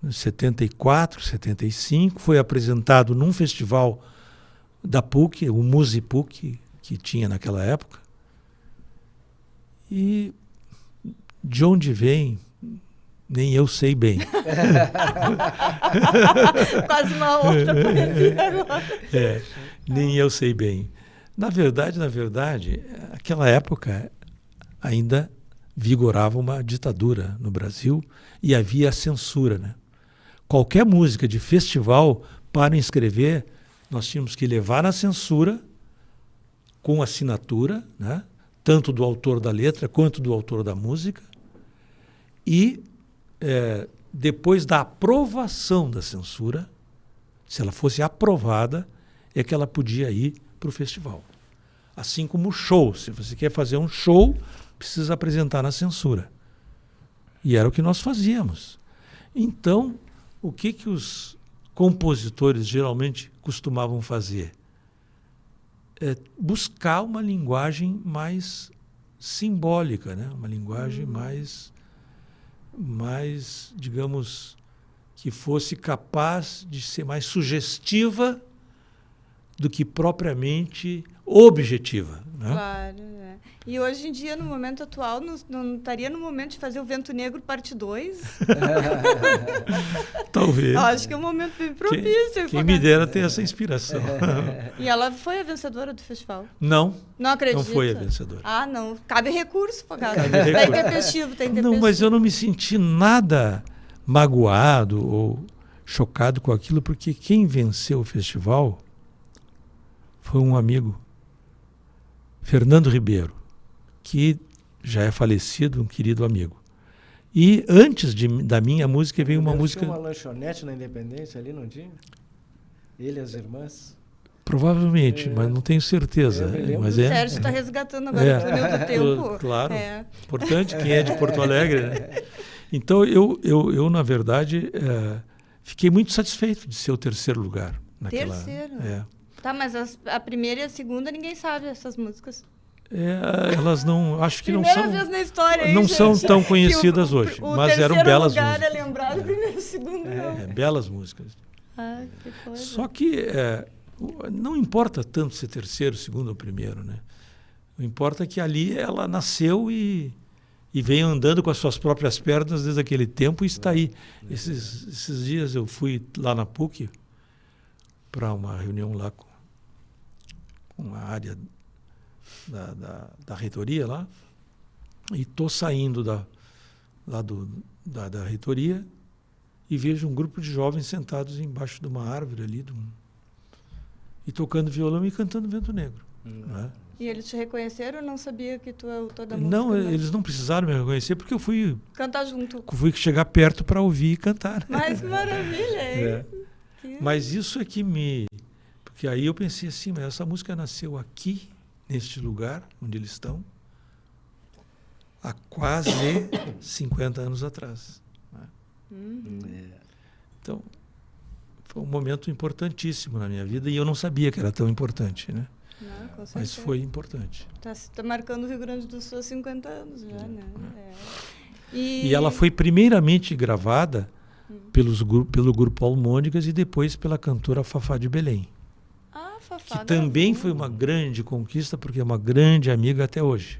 74, 75, foi apresentado num festival da PUC, o Musipuc, que tinha naquela época. E de onde vem, nem eu sei bem. Quase uma outra poesia agora. Nem eu sei bem. Na verdade, aquela época ainda vigorava uma ditadura no Brasil e havia a censura, né? Qualquer música de festival, para inscrever, nós tínhamos que levar na censura com assinatura, né? Tanto do autor da letra quanto do autor da música, e depois da aprovação da censura, se ela fosse aprovada, é que ela podia ir para o festival. Assim como o show. Se você quer fazer um show, precisa apresentar na censura. E era o que nós fazíamos. Então, o que os compositores geralmente costumavam fazer? Buscar uma linguagem mais simbólica, né? Uma linguagem mais, digamos, que fosse capaz de ser mais sugestiva do que propriamente objetiva, né? Claro, né? E hoje em dia, no momento atual, não estaria no momento de fazer o Vento Negro parte 2? Talvez. Acho que é um momento bem propício. Quem me dera ter essa inspiração. E ela foi a vencedora do festival? Não. Não acredito. Não foi a vencedora. Ah, não. Cabe recurso, Fogado. Tem tempestivo, tem tempestivo. Não, mas eu não me senti nada magoado ou chocado com aquilo, porque quem venceu o festival foi um amigo, Fernando Ribeiro, que já é falecido, um querido amigo. E antes da minha música veio uma música... Tinha uma lanchonete na Independência ali, não tinha? Ele e as irmãs? Provavelmente, mas não tenho certeza. Mas o Sérgio está resgatando agora o túnel do tempo. Claro, importante, quem é de Porto Alegre, né? Então, eu na verdade, fiquei muito satisfeito de ser o terceiro lugar. Terceiro? É. Tá, mas a primeira e a segunda ninguém sabe essas músicas. Elas não, acho que Primeira não são, vez na história, hein, não gente? são tão conhecidas Que hoje, o mas eram terceiro belas lugar músicas. é lembrado, o primeiro e o segundo não. Belas músicas. Ah, que coisa. Só que não importa tanto ser terceiro, segundo ou primeiro, né? O importa é que ali ela nasceu e veio andando com as suas próprias pernas desde aquele tempo e está aí. Esses dias eu fui lá na PUC para uma reunião lá com a área da reitoria lá, e estou saindo da reitoria e vejo um grupo de jovens sentados embaixo de uma árvore ali, e tocando violão e cantando Vento Negro. Né? E eles te reconheceram ou não sabia que tu é o autor da música? Não, eles não precisaram me reconhecer porque eu fui Cantar junto. chegar perto para ouvir e cantar. Mas que maravilha, hein? É. Mas isso é que Porque aí eu pensei assim, mas essa música nasceu aqui, neste lugar onde eles estão, há quase 50 anos atrás. Né? Então, foi um momento importantíssimo na minha vida e eu não sabia que era tão importante, né? Não, com certeza. Mas foi importante. Tá marcando o Rio Grande do Sul há 50 anos já, né? E ela foi primeiramente gravada pelo grupo Almôndegas e depois pela cantora Fafá de Belém. Ah, Fafá. Que também foi uma grande conquista, porque é uma grande amiga até hoje.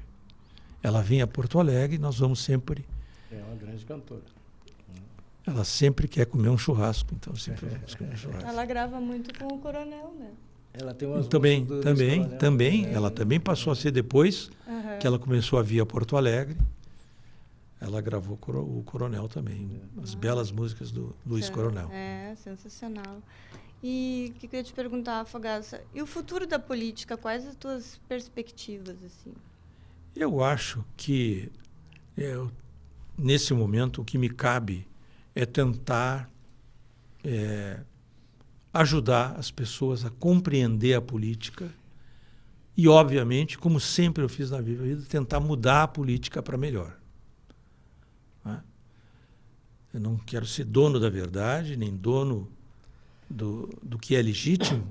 Ela vem a Porto Alegre e nós vamos sempre... É uma grande cantora. Ela sempre quer comer um churrasco, então sempre vamos comer um churrasco. Ela grava muito com o Coronel, né? Ela tem umas também. Coronel. Ela também passou a ser depois que ela começou a vir a Porto Alegre. Ela gravou o Coronel também, as belas músicas do Luiz Coronel. É, sensacional. E o que eu ia te perguntar, Fogaça, e o futuro da política, quais as tuas perspectivas, assim? Eu acho que, nesse momento, o que me cabe é tentar ajudar as pessoas a compreender a política e, obviamente, como sempre eu fiz na vida, tentar mudar a política para melhor. Né? Eu não quero ser dono da verdade, nem dono do que é legítimo,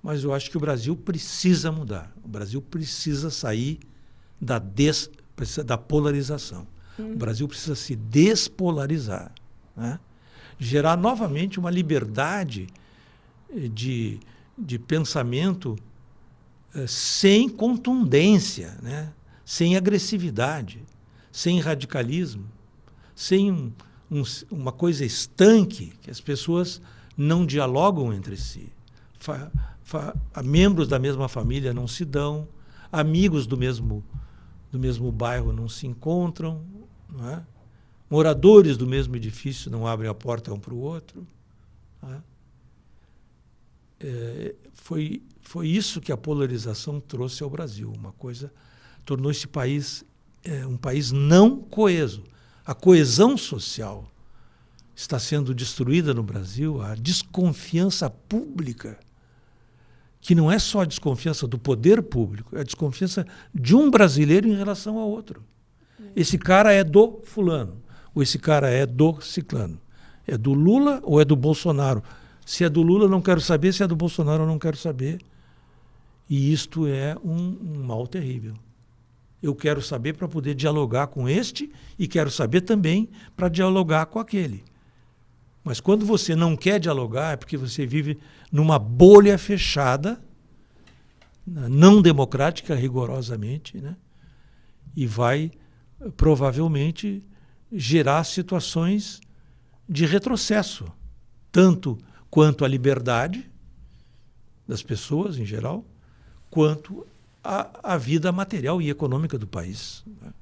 mas eu acho que o Brasil precisa mudar. O Brasil precisa sair da polarização. O Brasil precisa se despolarizar. Né? Gerar novamente uma liberdade de pensamento sem contundência, né? Sem agressividade, sem radicalismo, sem uma coisa estanque, que as pessoas não dialogam entre si. Membros da mesma família não se dão, amigos do mesmo bairro não se encontram, não é? Moradores do mesmo edifício não abrem a porta um para o outro. Não é? Foi isso que a polarização trouxe ao Brasil. Tornou esse país um país não coeso. A coesão social está sendo destruída no Brasil, a desconfiança pública, que não é só a desconfiança do poder público, é a desconfiança de um brasileiro em relação ao outro. Esse cara é do fulano, ou esse cara é do ciclano. É do Lula ou é do Bolsonaro? Se é do Lula, não quero saber. Se é do Bolsonaro, eu não quero saber. E isto é um mal terrível. Eu quero saber para poder dialogar com este e quero saber também para dialogar com aquele. Mas quando você não quer dialogar, é porque você vive numa bolha fechada, não democrática rigorosamente, né? E vai provavelmente gerar situações de retrocesso, tanto quanto à liberdade das pessoas em geral, quanto à vida material e econômica do país. Né?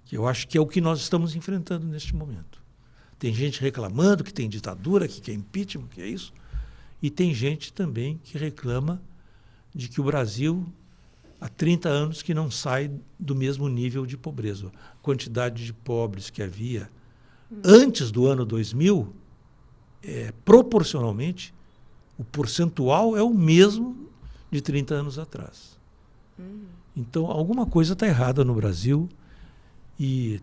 Que eu acho que é o que nós estamos enfrentando neste momento. Tem gente reclamando que tem ditadura, que quer impeachment, que é isso. E tem gente também que reclama de que o Brasil, há 30 anos, que não sai do mesmo nível de pobreza. A quantidade de pobres que havia antes do ano 2000, proporcionalmente, o percentual é o mesmo de 30 anos atrás. Então, alguma coisa está errada no Brasil e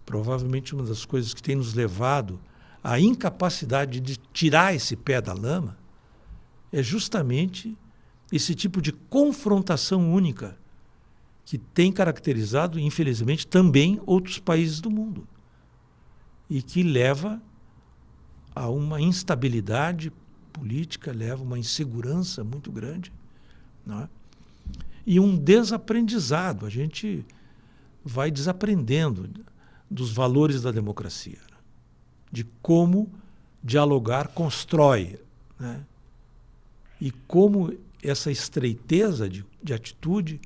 provavelmente uma das coisas que tem nos levado à incapacidade de tirar esse pé da lama é justamente esse tipo de confrontação única que tem caracterizado, infelizmente, também outros países do mundo e que leva a uma instabilidade política, leva a uma insegurança muito grande, não é? E um desaprendizado. A gente vai desaprendendo dos valores da democracia, né? De como dialogar constrói, né? E como essa estreiteza de atitude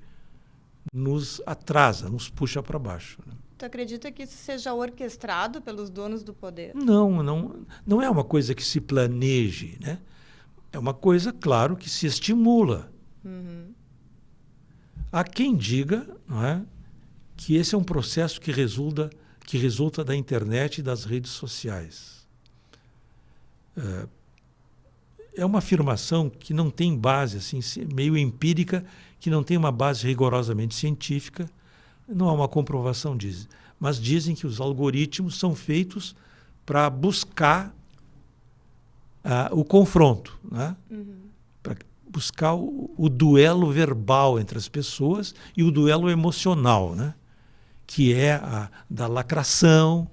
nos atrasa, nos puxa para baixo, né? Tu acredita que isso seja orquestrado pelos donos do poder? Não é uma coisa que se planeje, né? É uma coisa, claro, que se estimula. Uhum. Há quem diga, não é, que esse é um processo que resulta da internet e das redes sociais. É uma afirmação que não tem base, assim, meio empírica, que não tem uma base rigorosamente científica. Não há uma comprovação disso. Mas dizem que os algoritmos são feitos para buscar o confronto, né? Para buscar o duelo verbal entre as pessoas e o duelo emocional, né? Que é a da lacração,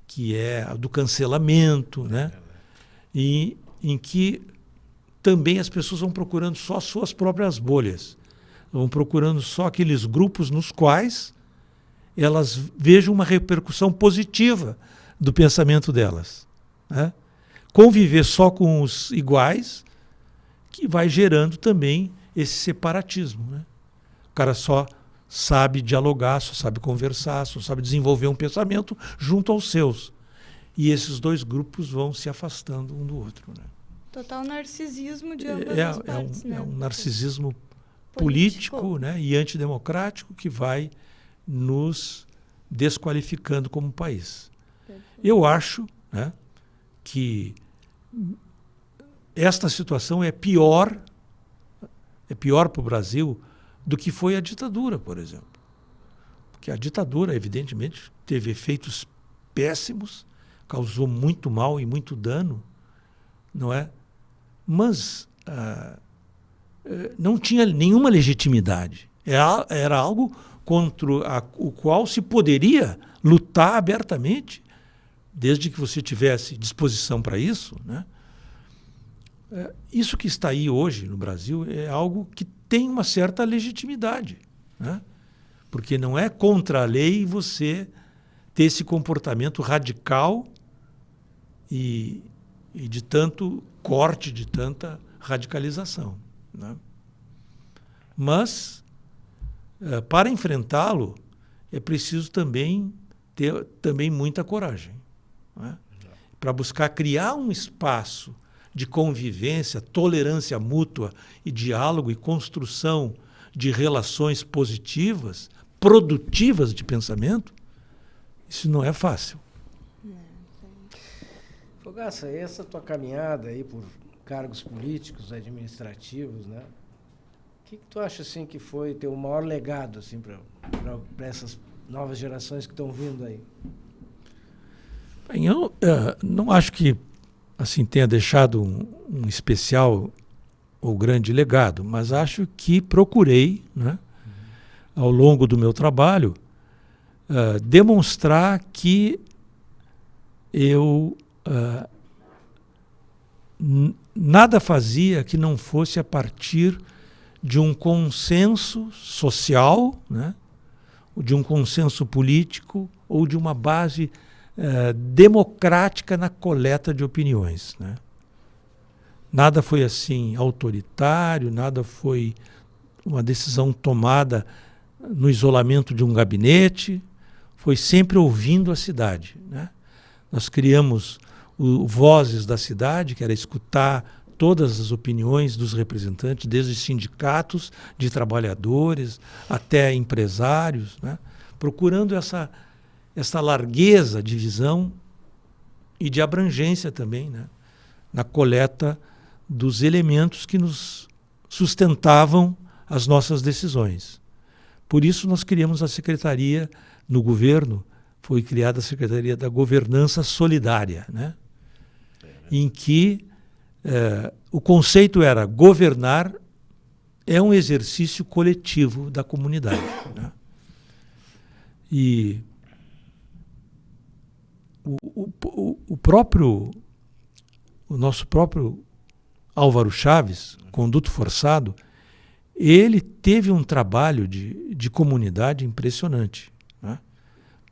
que é a do cancelamento, né? E em que também as pessoas vão procurando só suas próprias bolhas, vão procurando só aqueles grupos nos quais elas vejam uma repercussão positiva do pensamento delas, né? Conviver só com os iguais, que vai gerando também esse separatismo, né? O cara só sabe dialogar, só sabe conversar, só sabe desenvolver um pensamento junto aos seus. E esses dois grupos vão se afastando um do outro, né? Total narcisismo de ambas as partes, né? É um narcisismo político, né, e antidemocrático que vai nos desqualificando como país. Perfeito. Eu acho, né, que esta situação é pior para o Brasil do que foi a ditadura, por exemplo. Porque a ditadura, evidentemente, teve efeitos péssimos, causou muito mal e muito dano, não é? Mas não tinha nenhuma legitimidade. Era algo contra o qual se poderia lutar abertamente, desde que você tivesse disposição para isso, né? Isso que está aí hoje no Brasil é algo que tem uma certa legitimidade, né? Porque não é contra a lei você ter esse comportamento radical e de tanto corte, de tanta radicalização, né? Mas, para enfrentá-lo, é preciso também ter muita coragem, né? Para buscar criar um espaço de convivência, tolerância mútua e diálogo e construção de relações positivas, produtivas de pensamento, isso não é fácil. Fogaça, essa tua caminhada aí por cargos políticos, administrativos, né? O que tu acha assim que foi teu maior legado assim para essas novas gerações que estão vindo aí? Bem, eu não acho que assim tenha deixado um especial ou grande legado, mas acho que procurei, né, ao longo do meu trabalho, demonstrar que eu nada fazia que não fosse a partir de um consenso social, né, de um consenso político ou de uma base democrática na coleta de opiniões, né? Nada foi assim autoritário, nada foi uma decisão tomada no isolamento de um gabinete, foi sempre ouvindo a cidade, né? Nós criamos o Vozes da Cidade, que era escutar todas as opiniões dos representantes, desde sindicatos de trabalhadores até empresários, né? Procurando essa largueza de visão e de abrangência também, né, na coleta dos elementos que nos sustentavam as nossas decisões. Por isso nós criamos a Secretaria, no governo, foi criada a Secretaria da Governança Solidária, né, em que o conceito era governar é um exercício coletivo da comunidade, né? E o nosso próprio Álvaro Chaves, Conduto Forçado, ele teve um trabalho de comunidade impressionante, né?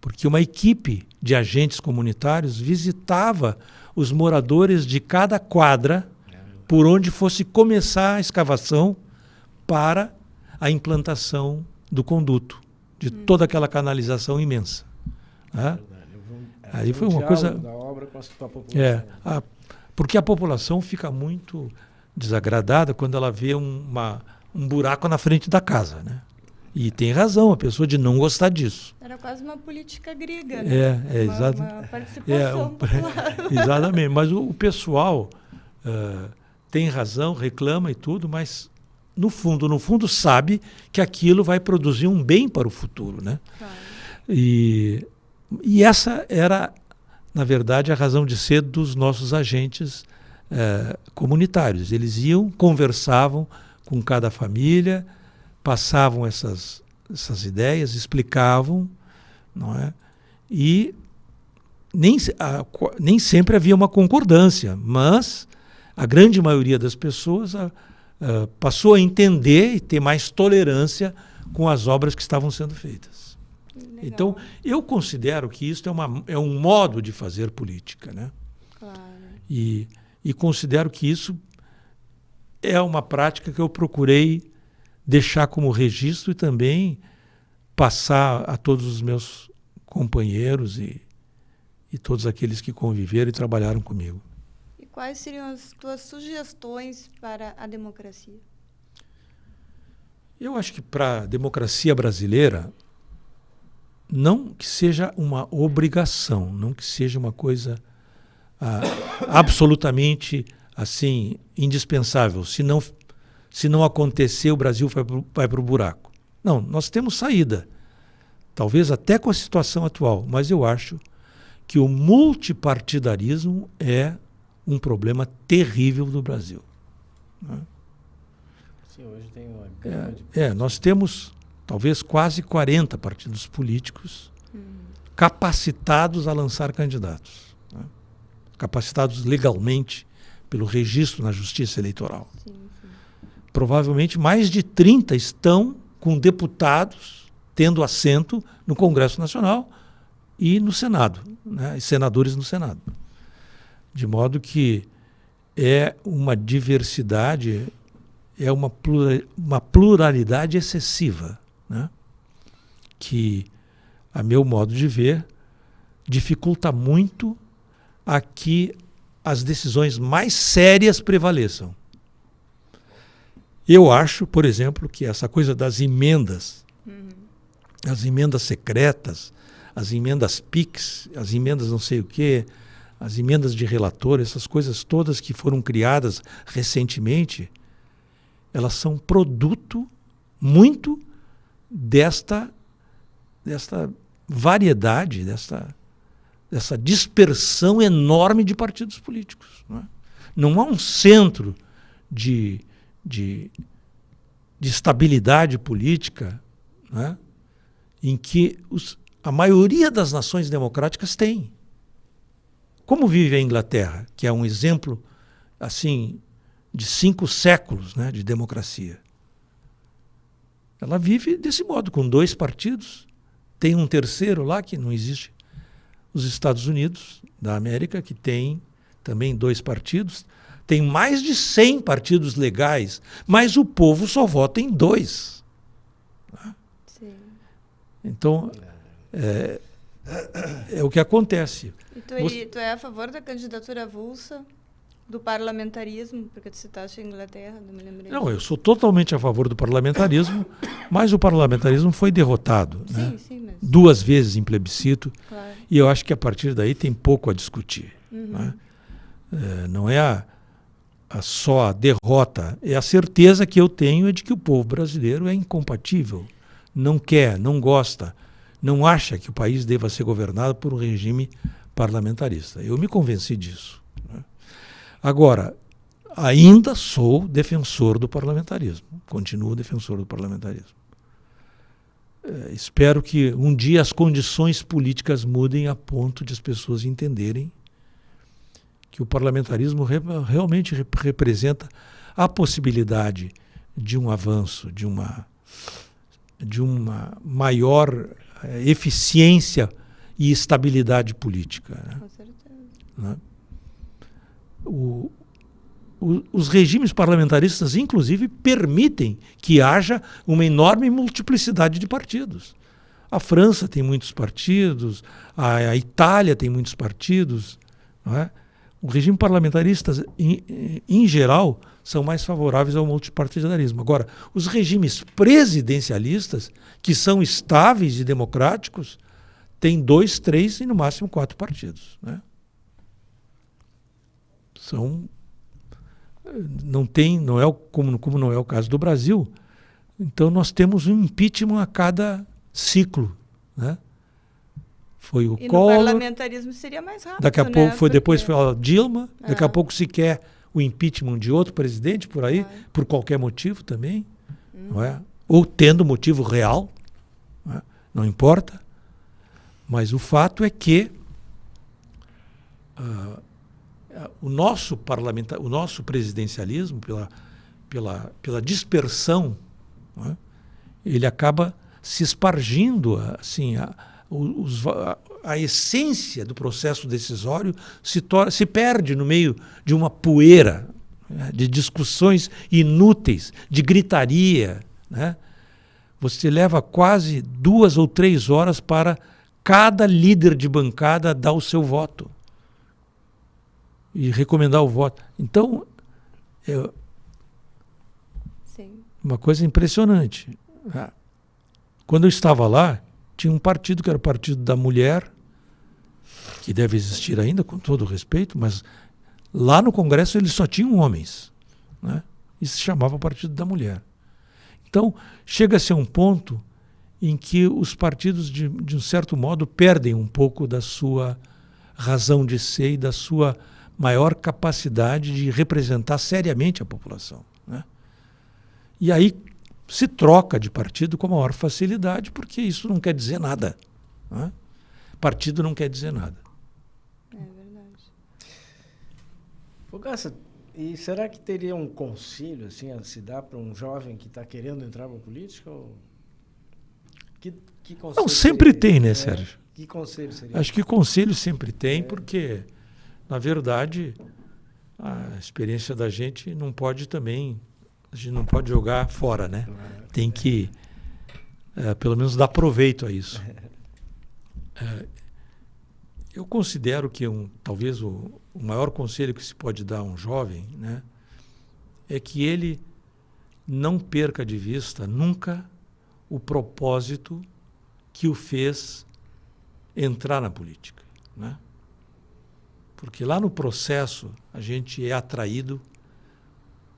Porque uma equipe de agentes comunitários visitava os moradores de cada quadra por onde fosse começar a escavação para a implantação do conduto, de toda aquela canalização imensa, né? Aí foi uma coisa... Da obra com a população. Porque a população fica muito desagradada quando ela vê um buraco na frente da casa, né? E tem razão a pessoa de não gostar disso. Era quase uma política grega, né? Uma participação popular. Exatamente. Mas o pessoal tem razão, reclama e tudo, mas no fundo sabe que aquilo vai produzir um bem para o futuro, né? Claro. E essa era, na verdade, a razão de ser dos nossos agentes comunitários. Eles iam, conversavam com cada família, passavam essas ideias, explicavam, não é? E nem sempre havia uma concordância, mas a grande maioria das pessoas passou a entender e ter mais tolerância com as obras que estavam sendo feitas. Legal. Então, eu considero que isso é um modo de fazer política, né? Claro. E considero que isso é uma prática que eu procurei deixar como registro e também passar a todos os meus companheiros e todos aqueles que conviveram e trabalharam comigo. E quais seriam as tuas sugestões para a democracia? Eu acho que para a democracia brasileira, não que seja uma obrigação, não que seja uma coisa absolutamente assim indispensável. Se não acontecer, o Brasil vai para o buraco. Não, nós temos saída, talvez até com a situação atual, mas eu acho que o multipartidarismo é um problema terrível do Brasil, né? Sim, hoje tem uma gama de... Nós temos talvez quase 40 partidos políticos capacitados a lançar candidatos, né? Capacitados legalmente pelo registro na Justiça Eleitoral. Sim. Provavelmente mais de 30 estão com deputados tendo assento no Congresso Nacional e no Senado, né? E senadores no Senado. De modo que é uma diversidade, é uma pluralidade excessiva, né? Que, a meu modo de ver, dificulta muito a que as decisões mais sérias prevaleçam. Eu acho, por exemplo, que essa coisa das emendas, as emendas secretas, as emendas PIX, as emendas não sei o quê, as emendas de relator, essas coisas todas que foram criadas recentemente, elas são produto muito desta variedade, dessa dispersão enorme de partidos políticos, não é? Não há um centro de estabilidade política, né, em que a maioria das nações democráticas tem. Como vive a Inglaterra, que é um exemplo assim de 5 séculos, né, de democracia. Ela vive desse modo, com 2 partidos. Tem um terceiro lá que não existe. Os Estados Unidos da América, que tem também 2 partidos. Tem mais de 100 partidos legais, mas o povo só vota em 2. Sim. Então, é o que acontece. E tu é a favor da candidatura avulsa, do parlamentarismo, porque tu citaste a Inglaterra, não me lembrei. Não, eu sou totalmente a favor do parlamentarismo, mas o parlamentarismo foi derrotado, né? Sim, mas... 2 vezes em plebiscito, Claro. e eu acho que a partir daí tem pouco a discutir, né? Não é só a derrota, é a certeza que eu tenho de que o povo brasileiro é incompatível, não quer, não gosta, não acha que o país deva ser governado por um regime parlamentarista. Eu me convenci disso, né? Agora, ainda sou defensor do parlamentarismo, continuo defensor do parlamentarismo. Espero que um dia as condições políticas mudem a ponto de as pessoas entenderem que o parlamentarismo realmente representa a possibilidade de um avanço, de uma maior eficiência e estabilidade política. Né? Com certeza. Né? Os regimes parlamentaristas, inclusive, permitem que haja uma enorme multiplicidade de partidos. A França tem muitos partidos, a Itália tem muitos partidos. Não é? O regime parlamentarista, em geral, são mais favoráveis ao multipartidarismo. Agora, os regimes presidencialistas, que são estáveis e democráticos, têm 2, 3 e no máximo 4 partidos. Né? Como não é o caso do Brasil, então nós temos um impeachment a cada ciclo. Né? Foi o E Collor, no parlamentarismo seria mais rápido, daqui a pouco depois foi a Dilma, daqui a Ah. pouco se quer o impeachment de outro presidente por aí, por qualquer motivo também, não é? Ou tendo motivo real, não é? Não importa. Mas o fato é que o nosso presidencialismo, pela dispersão, não é? Ele acaba se espargindo, assim, a essência do processo decisório se perde no meio de uma poeira, né, de discussões inúteis, de gritaria. Né? Você leva quase 2 ou 3 horas para cada líder de bancada dar o seu voto e recomendar o voto. Então, Sim. uma coisa impressionante. Quando eu estava lá, tinha um partido que era o Partido da Mulher, que deve existir ainda, com todo o respeito, mas lá no Congresso eles só tinham homens. Né? E se chamava Partido da Mulher. Então, chega-se a um ponto em que os partidos, de um certo modo, perdem um pouco da sua razão de ser e da sua maior capacidade de representar seriamente a população. Né? E aí se troca de partido com a maior facilidade, porque isso não quer dizer nada. Né? Partido não quer dizer nada. É verdade. Fogaça, e será que teria um conselho assim, a se dar para um jovem que está querendo entrar para a política? Ou... Que conselho Não, sempre seria? tem, né, Sérgio? Que conselho seria? Acho que conselho sempre tem, porque, na verdade, a experiência da gente não pode também... A gente não pode jogar fora, né? Tem que, pelo menos, dar proveito a isso. Eu considero que talvez o maior conselho que se pode dar a um jovem, né, é que ele não perca de vista nunca o propósito que o fez entrar na política. Né? Porque lá no processo a gente é atraído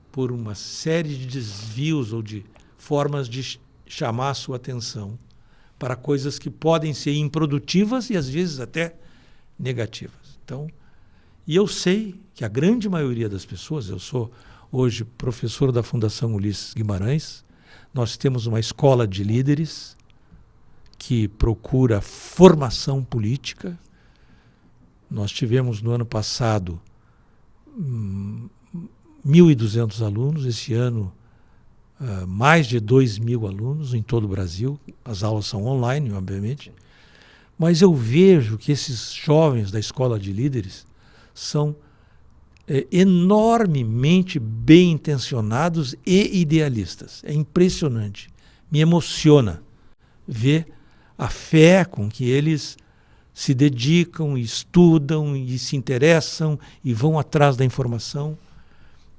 por uma série de desvios ou de formas de chamar a sua atenção para coisas que podem ser improdutivas e às vezes até negativas. Então, e eu sei que a grande maioria das pessoas, eu sou hoje professor da Fundação Ulisses Guimarães, nós temos uma escola de líderes que procura formação política. Nós tivemos no ano passado 1.200 alunos, esse ano mais de 2.000 alunos em todo o Brasil. As aulas são online, obviamente. Mas eu vejo que esses jovens da escola de líderes são enormemente bem intencionados e idealistas. É impressionante. Me emociona ver a fé com que eles se dedicam, estudam e se interessam e vão atrás da informação.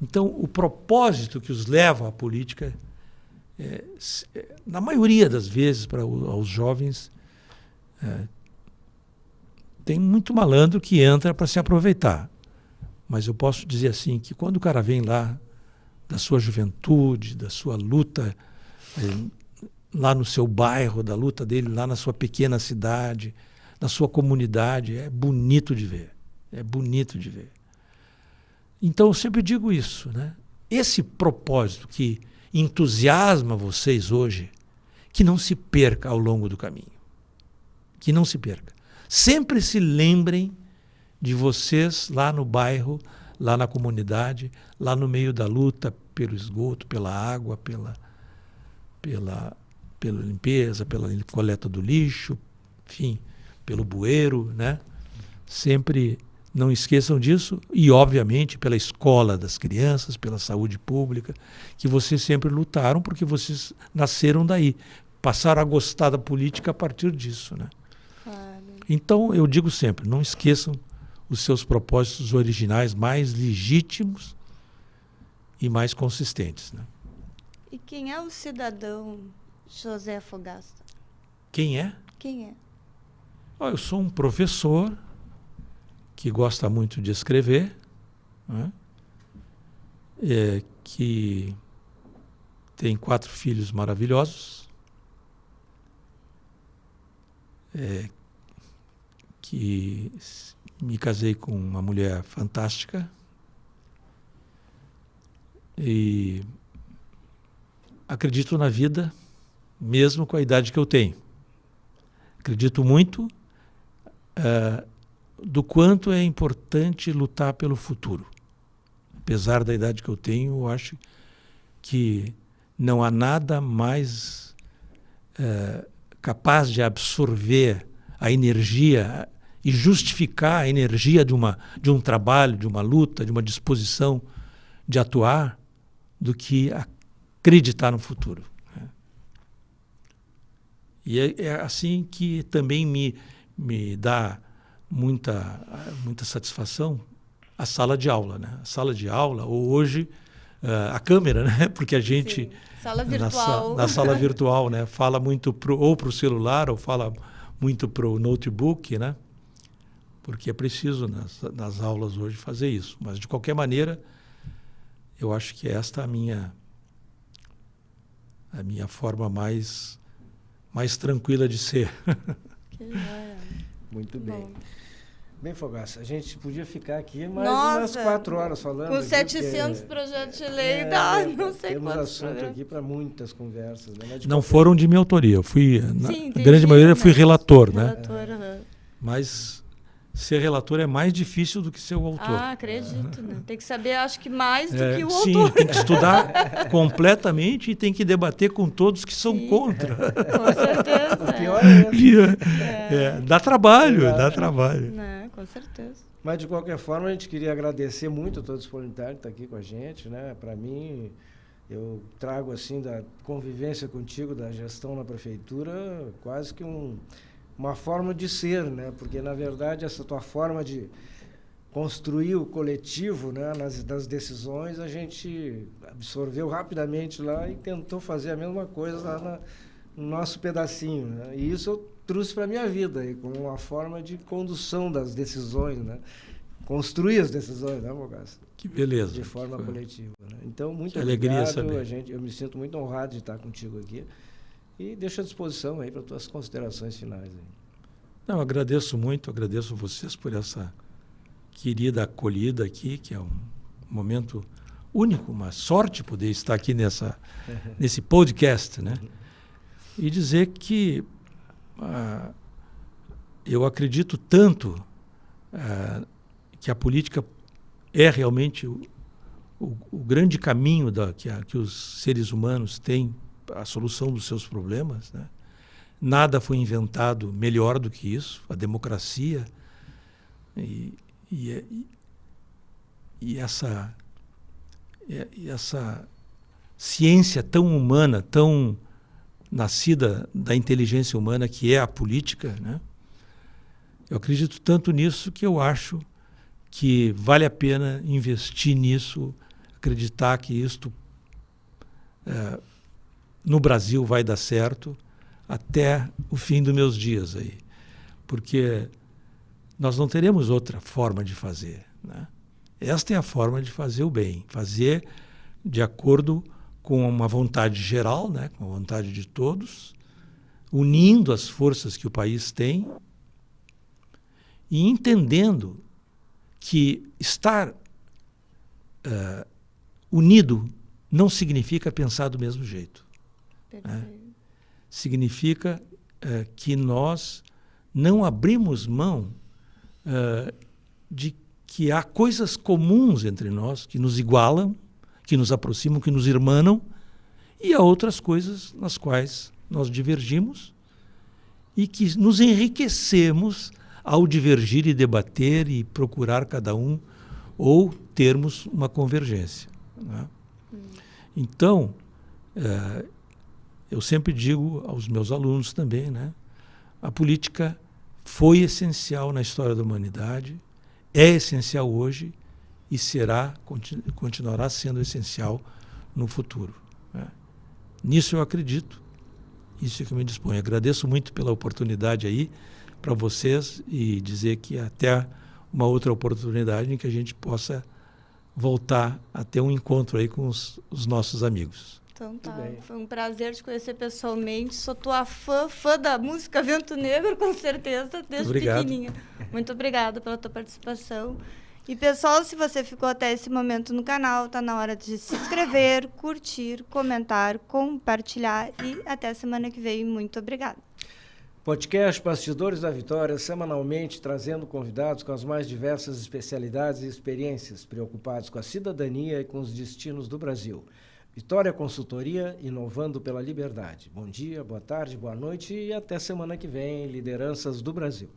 Então, o propósito que os leva à política, na maioria das vezes, aos jovens, tem muito malandro que entra para se aproveitar. Mas eu posso dizer assim, que quando o cara vem lá da sua juventude, da sua luta lá no seu bairro, da luta dele lá na sua pequena cidade, na sua comunidade, é bonito de ver. É bonito de ver. Então, eu sempre digo isso, né? Esse propósito que entusiasma vocês hoje, que não se perca ao longo do caminho. Que não se perca. Sempre se lembrem de vocês lá no bairro, lá na comunidade, lá no meio da luta pelo esgoto, pela água, pela limpeza, pela coleta do lixo, enfim, pelo bueiro, né? Sempre não esqueçam disso e, obviamente, pela escola das crianças, pela saúde pública, que vocês sempre lutaram porque vocês nasceram daí, passaram a gostar da política a partir disso, né? Claro. Então, eu digo sempre, não esqueçam os seus propósitos originais mais legítimos e mais consistentes, né? E quem é o cidadão José Fogassa? Quem é? Quem é? Eu sou um professor que gosta muito de escrever, né? Que tem 4 filhos maravilhosos, que me casei com uma mulher fantástica e acredito na vida, mesmo com a idade que eu tenho. Acredito muito do quanto é importante lutar pelo futuro. Apesar da idade que eu tenho, eu acho que não há nada mais capaz de absorver a energia e justificar a energia de um trabalho, de uma luta, de uma disposição de atuar, do que acreditar no futuro. E é assim que também me dá muita satisfação a sala de aula, né? A sala de aula, ou hoje a câmera, né? Porque a gente... Sim. Sala virtual. Na sala virtual, né? Fala muito ou para o celular ou fala muito para o notebook, né? Porque é preciso nas aulas hoje fazer isso. Mas, de qualquer maneira, eu acho que esta é a minha forma mais tranquila de ser. Que joia. Muito bem. Bom. Bem, Fogassa, a gente podia ficar aqui mais Nossa, umas 4 horas falando. Com aqui, 700 porque, projetos de lei, dá não sei temos quantos assunto programas. aqui para muitas conversas. Né? Mas de Não qualquer- foram de minha autoria. Eu fui, Sim, na entendi, grande maioria, eu fui mas- relator, né? Relator, aham. Mas ser relator é mais difícil do que ser o autor. Ah, acredito, né? Tem que saber, acho que mais do que o sim, autor. tem que estudar completamente e tem que debater com todos que são Sim. contra. Com certeza. O pior é esse. Dá trabalho, Exato. dá trabalho. Né? Com certeza. Mas, de qualquer forma, a gente queria agradecer muito a toda a disponibilidade de estar aqui com a gente. Né? Para mim, eu trago assim da convivência contigo, da gestão na prefeitura, quase que uma forma de ser, né? Porque, na verdade, essa tua forma de construir o coletivo, né, nas decisões, a gente absorveu rapidamente lá e tentou fazer a mesma coisa lá no nosso pedacinho. Né? E isso eu trouxe para a minha vida, aí, como uma forma de condução das decisões, né? Construir as decisões, né, Fogassa? Que beleza. De forma coletiva. Né? Então, muito Que alegria obrigado. saber. Eu me sinto muito honrado de estar contigo aqui. E deixo à disposição aí para tuas considerações finais. Aí. Não, agradeço muito, agradeço vocês por essa querida acolhida aqui, que é um momento único, uma sorte poder estar aqui nesse podcast, né? E dizer que eu acredito tanto que a política é realmente o grande caminho que os seres humanos têm, a solução dos seus problemas, né? Nada foi inventado melhor do que isso, a democracia e essa ciência tão humana, tão nascida da inteligência humana que é a política, né? Eu acredito tanto nisso que eu acho que vale a pena investir nisso, acreditar que isto no Brasil vai dar certo até o fim dos meus dias aí, porque nós não teremos outra forma de fazer, né? Esta é a forma de fazer o bem, fazer de acordo com uma vontade geral, né? Com a vontade de todos, unindo as forças que o país tem e entendendo que estar unido não significa pensar do mesmo jeito. Significa que nós não abrimos mão de que há coisas comuns entre nós que nos igualam, que nos aproximam, que nos irmanam, e há outras coisas nas quais nós divergimos e que nos enriquecemos ao divergir e debater e procurar cada um ou termos uma convergência, né? Então, eu sempre digo aos meus alunos também, né? A política foi essencial na história da humanidade, é essencial hoje e continuará sendo essencial no futuro, né? Nisso eu acredito, isso é que eu me disponho. Agradeço muito pela oportunidade aí para vocês e dizer que até uma outra oportunidade em que a gente possa voltar a ter um encontro aí com os nossos amigos. Então tá, foi um prazer te conhecer pessoalmente. Sou tua fã da música Vento Negro, com certeza, desde pequenininha. Muito obrigada pela tua participação. E pessoal, se você ficou até esse momento no canal, tá na hora de se inscrever, curtir, comentar, compartilhar e até semana que vem. Muito obrigada. Podcast Bastidores da Vitória, semanalmente trazendo convidados com as mais diversas especialidades e experiências, preocupados com a cidadania e com os destinos do Brasil. Vitória Consultoria, inovando pela liberdade. Bom dia, boa tarde, boa noite e até semana que vem, Lideranças do Brasil.